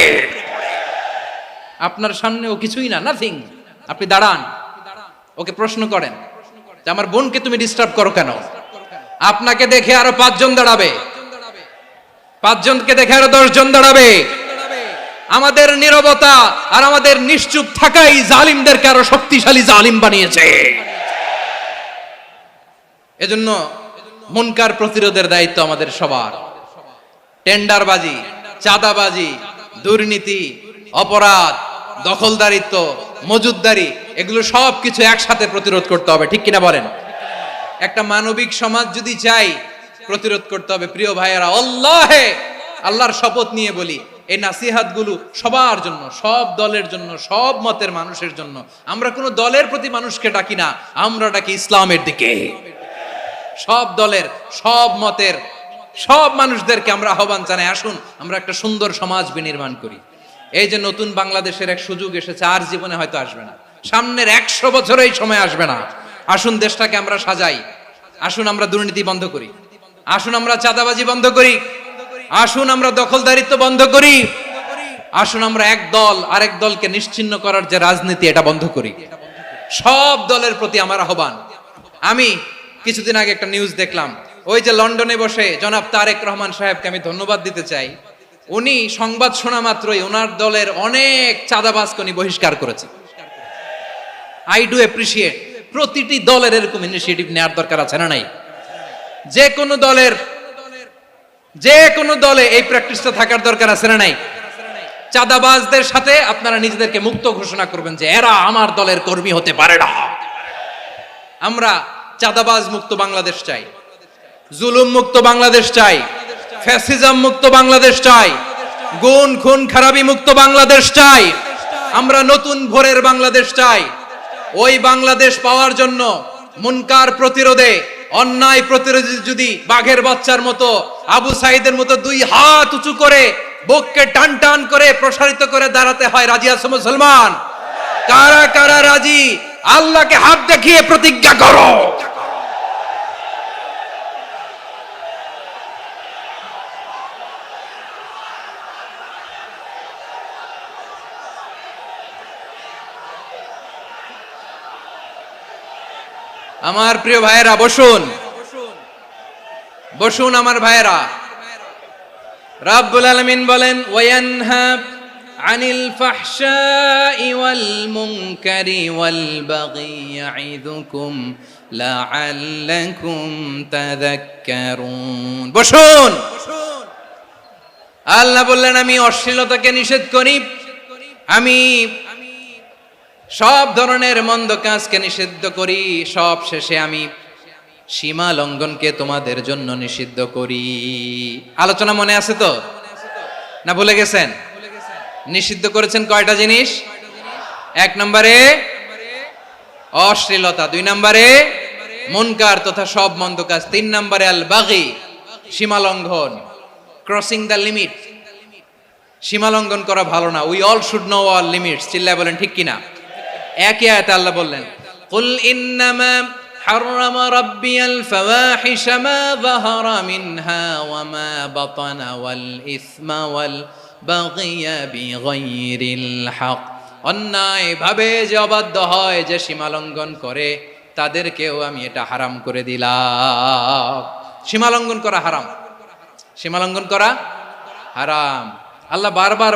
আপনার সামনেও কিছুই না, নাথিং। আপনি দাঁড়ান, ওকে প্রশ্ন করেন যে আমার বোনকে তুমি ডিস্টার্ব করো কেন? আপনাকে দেখে আরো 5 জন দাঁড়াবে, 5 জনকে দেখে আরো 10 জন দাঁড়াবে। আমাদের নীরবতা আর আমাদের নিশ্চুপ থাকাই জালিমদেরকে আরো শক্তিশালী জালিম বানিয়েছে। এজন্য মুনকার প্রতিরোধের দায়িত্ব আমাদের সবার। টেন্ডারবাজি, চাঁদাবাজি, দুর্নীতি, অপরাধ, দখলদারিত্ব, মজুদদারি, এগুলো সব কিছু একসাথে প্রতিরোধ করতে হবে, ঠিক কিনা বলেন? একটা মানবিক সমাজ যদি চাই, প্রতিরোধ করতে হবে। প্রিয় ভাইয়েরা, আল্লাহর শপথ নিয়ে বলি, এই নাসিহাত গুলো সবার জন্য, সব দলের জন্য, সব মতের মানুষের জন্য। আমরা কোনো দলের প্রতি মানুষকে ডাকি না, আমরা ডাকি ইসলামের দিকে। সব দলের, সব মতের, সব মানুষদেরকে আমরা আহ্বান জানাই, আসুন আমরা একটা সুন্দর সমাজ বিনির্মাণ করি। এই যে নতুন বাংলাদেশের এক সুযোগ এসেছে, আর জীবনে হয়তো আসবে না, সামনের 100 বছর এই সময় আসবে না। আসুন দেশটাকে আমরা সাজাই, আসুন আমরা দুর্নীতি বন্ধ করি, আসুন আমরা চাঁদাবাজি বন্ধ করি, আসুন আমরা দখলদারিত্ব বন্ধ করি, আসুন আমরা এক দল আরেক দলকে নিশ্চিহ্ন করার যে রাজনীতি, এটা বন্ধ করি। সব দলের প্রতি আমার আহ্বান। আমি কিছুদিন আগে একটা নিউজ দেখলাম, ওই যে লন্ডনে বসে জনাব তারেক রহমান সাহেবকে আমি ধন্যবাদ দিতে চাই। উনি সংবাদ শোনা মাত্রই ওনার দলের অনেক চাঁদাবাজকে উনি বহিষ্কার করেছে। I do appreciate. প্রতিটি দলের এরকম ইনিশিয়েটিভ নেওয়ার দরকার আছে না নাই? যে কোনো দলে এই প্র্যাকটিসটা থাকার দরকার আছে না নাই? চাঁদাবাজদের সাথে আপনারা নিজেদেরকে মুক্ত ঘোষণা করবেন যে এরা আমার দলের কর্মী হতে পারে না। আমরা চাঁদাবাজ মুক্ত বাংলাদেশ চাই, জুলুম মুক্ত বাংলাদেশ চাই, ফ্যাসিজম মুক্ত বাংলাদেশ চাই, গুণ খুন খারাপি মুক্ত বাংলাদেশ চাই। আমরা নতুন ভোরের বাংলাদেশ চাই। ওই বাংলাদেশ পাওয়ার জন্য মুনকার প্রতিরোধে, অন্যায় প্রতিরোধে যদি বাঘের বাচ্চার মতো, আবু সাইদের মতো 2 হাত উঁচু করে বুককে টান টান করে প্রসারিত করে দাঁড়াতে হয়, রাজি আছো মুসলমান? কারা কারা রাজি? আল্লাহকে হাত দেখিয়ে প্রতিজ্ঞা করো। আমার প্রিয় ভাইয়েরা, বসুন বসুন আমার ভাইয়েরা। রাব্বুল আলামিন বলেন, ওয়ায়ানহা আনিল ফাহশাই ওয়াল মুনকারি ওয়াল বাগি ইয়াইদুকুম লাআল্লাকুম তাযাক্কারুন। বসুন। আল্লাহ বললেন, আমি অশ্লীলতাকে নিষেধ করি, আমি সব ধরনের মন্দ কাজকে নিষিদ্ধ করি, সব শেষে আমি সীমা লঙ্ঘনকে তোমাদের জন্য নিষিদ্ধ করি। আলোচনা মনে আছে তো? না ভুলে গেছেন? নিষিদ্ধ করেছেন কয়টা জিনিস? 1 নম্বরে অশ্লীলতা, 2 নম্বরে মুনকার তথা সব মন্দ কাজ, 3 নম্বরে আল বাগি, সীমা লঙ্ঘন, ক্রসিং দ্য লিমিট। সীমা লঙ্ঘন করা ভালো না। We all should know our limits. চিল্লায় বলেন ঠিক কিনা? একই আয়াতে আল্লাহ বললেন, কুল ইন্নামা হাররামা রাব্বিয়াল ফাওয়াহিশা মা যাহারা মিনহা ওয়া মা বাতানা ওয়াল ইসমা ওয়াল বাগিয়া বিগাইরিল হক। অন্যায় ভাবে যে অবাধ্য হয়, যে সীমা লঙ্ঘন করে, তাদেরকেও আমি এটা হারাম করে দিলাম। সীমা লঙ্ঘন করা হারাম, সীমা লঙ্ঘন করা হারাম। আল্লাহ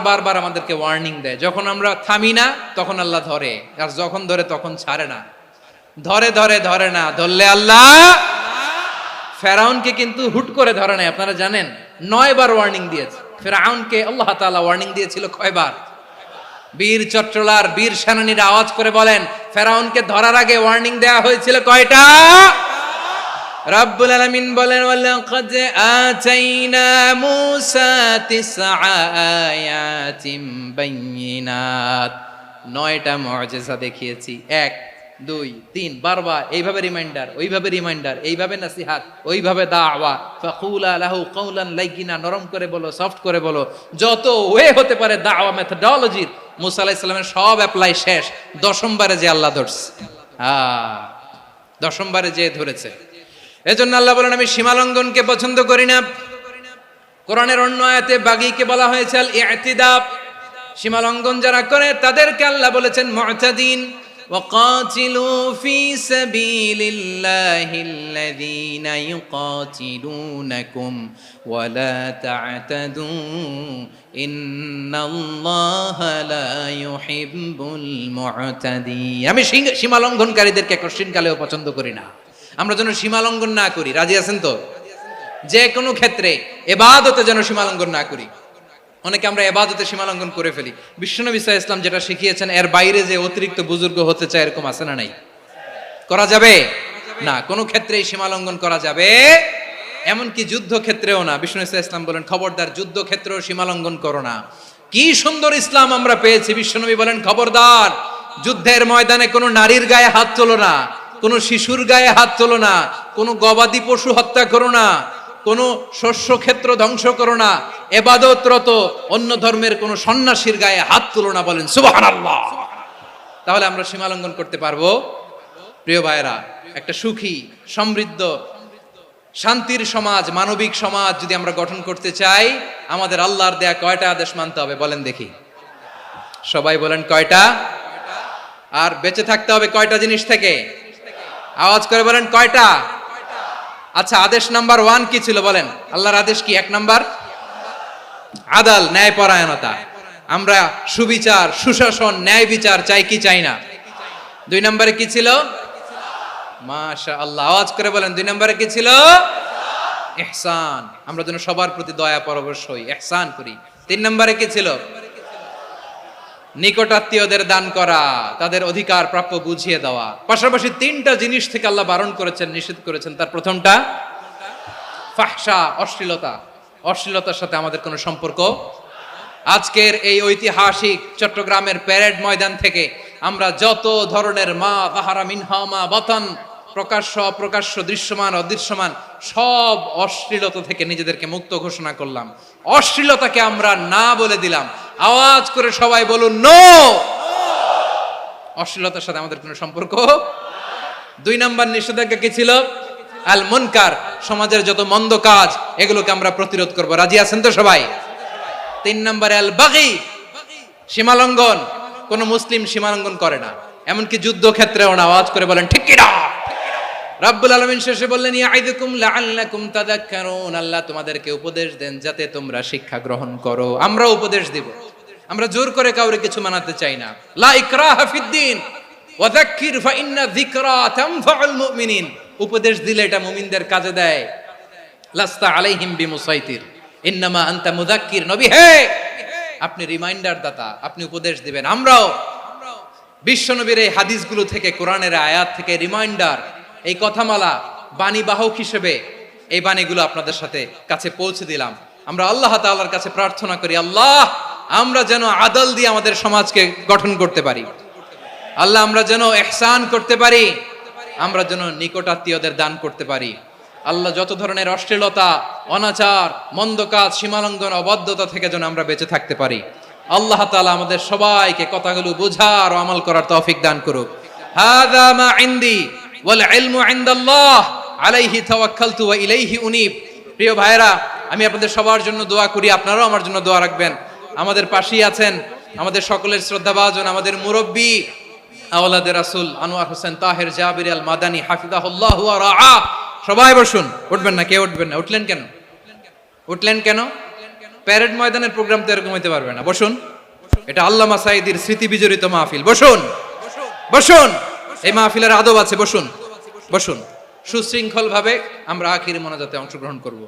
বারবার আমাদেরকে ওয়ার্নিং দেয়। যখন আমরা থামি না তখন আল্লাহ ধরে, আর যখন ধরে তখন ছাড়ে না। ধরে না, ধরলে আল্লাহ। ফেরাউনকে কিন্তু হুট করে ধরে নাই, আপনারা জানেন 9 বার ওয়ার্নিং দিয়েছে। ফেরাউনকে আল্লাহ তাআলা ওয়ার্নিং দিয়েছিল কয়বার? বীর চট্টলার বীর সেনানীরা আওয়াজ করে বলেন, ফেরাউনকে ধরার আগে ওয়ার্নিং দেয়া হয়েছিল কয়টা? রাব্বুল আলামিন বলেন, ওয়ালাকাদ আতাইনা মূসা 9 আয়াতিন বাইয়িনাত। 9টা মুআজিজা দেখিয়েছি। 1 2 3 বারবার এইভাবে রিমাইন্ডার, ওইভাবে রিমাইন্ডার, এইভাবে নসিহাত, ওইভাবে দাওয়া। ফাকুলা লাহু কাওলান লাইয়িনা, নরম করে বলো, সফট করে বলো, যত ওয়ে হতে পারে দাওয়া মেথডোলজির। মূসা আলাইহিস সালামের সব অ্যাপ্লাই শেষ। 10ম বারে যে আল্লাহ ধরছে, 10ম বারে যে ধরেছে। এজন্য আল্লাহ বলেন, আমি সীমালঙ্ঘনকে পছন্দ করি না। কোরআনের অন্য আয়াতে বাগীকে বলা হয়েছে আল ইতিদা। সীমালঙ্ঘন যারা করে তাদেরকে আল্লাহ বলেছেন মুতাদিন। وقاتلوا في سبيل الله الذين يقاتلونكم ولا تعتدوا إن الله لا يحب المعتدين। আমি সীমা লঙ্ঘনকারীদেরকে কোশ্চিনকালেও পছন্দ করি না। আমরা যেন সীমা লঙ্ঘন না করি, রাজি আছেন তো? যে কোনো ক্ষেত্রে ইবাদতে যেন সীমা লঙ্ঘন না করি। অনেকে আমরা ইবাদতে সীমা লঙ্ঘন করে ফেলি। বিশ্বনবী সাল্লাল্লাহু আলাইহি ওয়াসাল্লাম যেটা শিখিয়েছেন এর বাইরে যে অতিরিক্ত বুজুর্গ হতে চায় এরকম আছে না নাই? করা যাবে না, কোনো ক্ষেত্রেই সীমা লঙ্ঘন করা যাবে, এমনকি যুদ্ধ ক্ষেত্রেও না। বিশ্বনবী সাল্লাল্লাহু আলাইহি ওয়াসাল্লাম বলেন খবরদার যুদ্ধ ক্ষেত্রেও সীমা লঙ্ঘন করো না। কি সুন্দর ইসলাম আমরা পেয়েছি। বিশ্বনবী বলেন খবরদার যুদ্ধের ময়দানে কোনো নারীর গায়ে হাত তোলো না, কোনো শিশুর গায়ে হাত তোলো না, কোনো গবাদি পশু হত্যা করো না, কোনো শস্য ক্ষেত্র ধ্বংস করো না, ইবাদতরত অন্য ধর্মের কোনো সন্ন্যাসীর গায়ে হাত তুলো না। বলেন সুবহানাল্লাহ। তাহলে আমরা সীমা লঙ্ঘন করতে পারবো? প্রিয় ভাইরা, একটা সুখী, সমৃদ্ধ, শান্তির সমাজ, মানবিক সমাজ যদি আমরা গঠন করতে চাই, আমাদের আল্লাহর দেয়া কয়টা আদেশ মানতে হবে বলেন দেখি? সবাই বলেন কয়টা? আর বেঁচে থাকতে হবে কয়টা জিনিস থেকে? আওয়াজ করে বলেন কয়টা? আচ্ছা, আদেশ নাম্বার 1 কি ছিল বলেন? আল্লাহর আদেশ কি? 1 নাম্বার আদাল, ন্যায়পরায়ণতা। আমরা সুবিচার, সুশাসন, ন্যায় বিচার চাই কি চাই না? 2 নম্বরে কি ছিল? মাশাআল্লাহ, আওয়াজ করে বলেন 2 নম্বরে কি ছিল? ইহসান। আমরা যেন সবার প্রতি দয়া পরবশ হই, ইহসান করি। 3 নম্বরে কি ছিল? নিকটাত্মীয়দের দান করা, তাদের অধিকার প্রাপ্য বুঝিয়ে দেওয়া। পাশাপাশি 3টা জিনিস থেকে আল্লাহ বারণ করেছেন, নিষেধ করেছেন। তার প্রথমটা ফাহশা, অশ্লীলতা। অশ্লীলতার সাথে আমাদের কোনো সম্পর্ক। আজকের এই ঐতিহাসিক চট্টগ্রামের প্যারেড ময়দান থেকে আমরা যত ধরনের মা তাহারা মিনহা মা বাতান, প্রকাশ্য অপ্রকাশ্য, দৃশ্যমান অদৃশ্যমান, সব অশ্লীলতা থেকে নিজেদেরকে মুক্ত ঘোষণা করলাম। অশ্লীলতাকে আমরা না বলে দিলাম। আওয়াজ করে সবাই বলুন নো। অশ্লীলতার সাথে আমাদের কোনো সম্পর্ক। 2 নম্বর নিষেধাজ্ঞা কি ছিল? আল মুনকার, সমাজের যত মন্দ কাজ এগুলোকে আমরা প্রতিরোধ করব। রাজি আছেন তো সবাই? 3 নম্বরে আল বাগি, সীমালঙ্ঘন। কোন মুসলিম সীমালঙ্ঘন করে না, এমনকি যুদ্ধ ক্ষেত্রেও না। আওয়াজ করে বলেন ঠিক কি না? রাব্বুল আলামিন শেষে বললেন ইয়াইদুকুম লাআল্লাকুম তাযাক্কারুন, আল্লাহ তোমাদেরকে উপদেশ দেন যাতে তোমরা শিক্ষা গ্রহণ করো। আমরা উপদেশ দিব, আমরা জোর করে কাউরে কিছু মানাতে চাই না। লা ইকরাহা ফিদ্দিন ওয়া যাক্কির ফা ইন্না যিকরা তানফাউল মুমিনিন। উপদেশ দিলে এটা মুমিনদের কাজে দেয়। লাস্তা আলাইহিম বিমুসাইতির ইন্নামা আনতা মুযাক্কির। নবী হে, আপনি রিমাইন্ডার দাতা, আপনি উপদেশ দিবেন। আমরাও বিশ্বনবীর এই হাদিসগুলো থেকে, কোরআনের আয়াত থেকে রিমাইন্ডার, এই কথামালা, বাণী বাহক হিসেবে এই বাণীগুলো আপনাদের সাথে কাছে পৌঁছে দিলাম। আমরা আল্লাহ তাআলার কাছে প্রার্থনা করি, আল্লাহ আমরা যেন আদল দিয়ে আমাদের সমাজকে গঠন করতে পারি। আল্লাহ আমরা যেন ইহসান করতে পারি, আমরা যেন নিকটাত্মীয়দের দান করতে পারি। আল্লাহ যত ধরনের অশ্লীলতা, অনাচার, মন্দ কাজ, সীমালঙ্ঘন, অবাধ্যতা থেকে যেন আমরা বেঁচে থাকতে পারি। আল্লাহ তাআলা আমাদের সবাইকে কথাগুলো বোঝার ও আমল করার তৌফিক দান করুক। হাযা মা ইনদি ওয়াল ইলমু ইনদাল্লাহ আলাইহি তাওয়াক্কালতু ওয়া ইলাইহি উনীব। প্রিয় ভাইরা, আমি আপনাদের সবার জন্য দোয়া করি, আপনারাও আমার জন্য দোয়া রাখবেন। আমাদের পাশেই আছেন আমাদের সকলের শ্রদ্ধাভাজন, আমাদের মুরব্বী আওলাদে রাসূল আনোয়ার হোসেন তাহের জাবির আল মাদানী হাফিজাহুল্লাহ ওয়া রাআ। সবাই বসুন। উঠবেন না? কেউ উঠবেন না? উঠলেন কেন? উঠলেন কেন? প্যারেড ময়দানের প্রোগ্রাম তো এরকম হইতে পারবে না। বসুন, এটা আল্লামা সাঈদীর স্মৃতি বিজড়িত মাহফিল। বসুন, বসুন, এই মাহফিলের আদব আছে। বসুন, বসুন। সুশৃঙ্খল ভাবে আমরা আখির মোনাজাতে অংশগ্রহণ করব।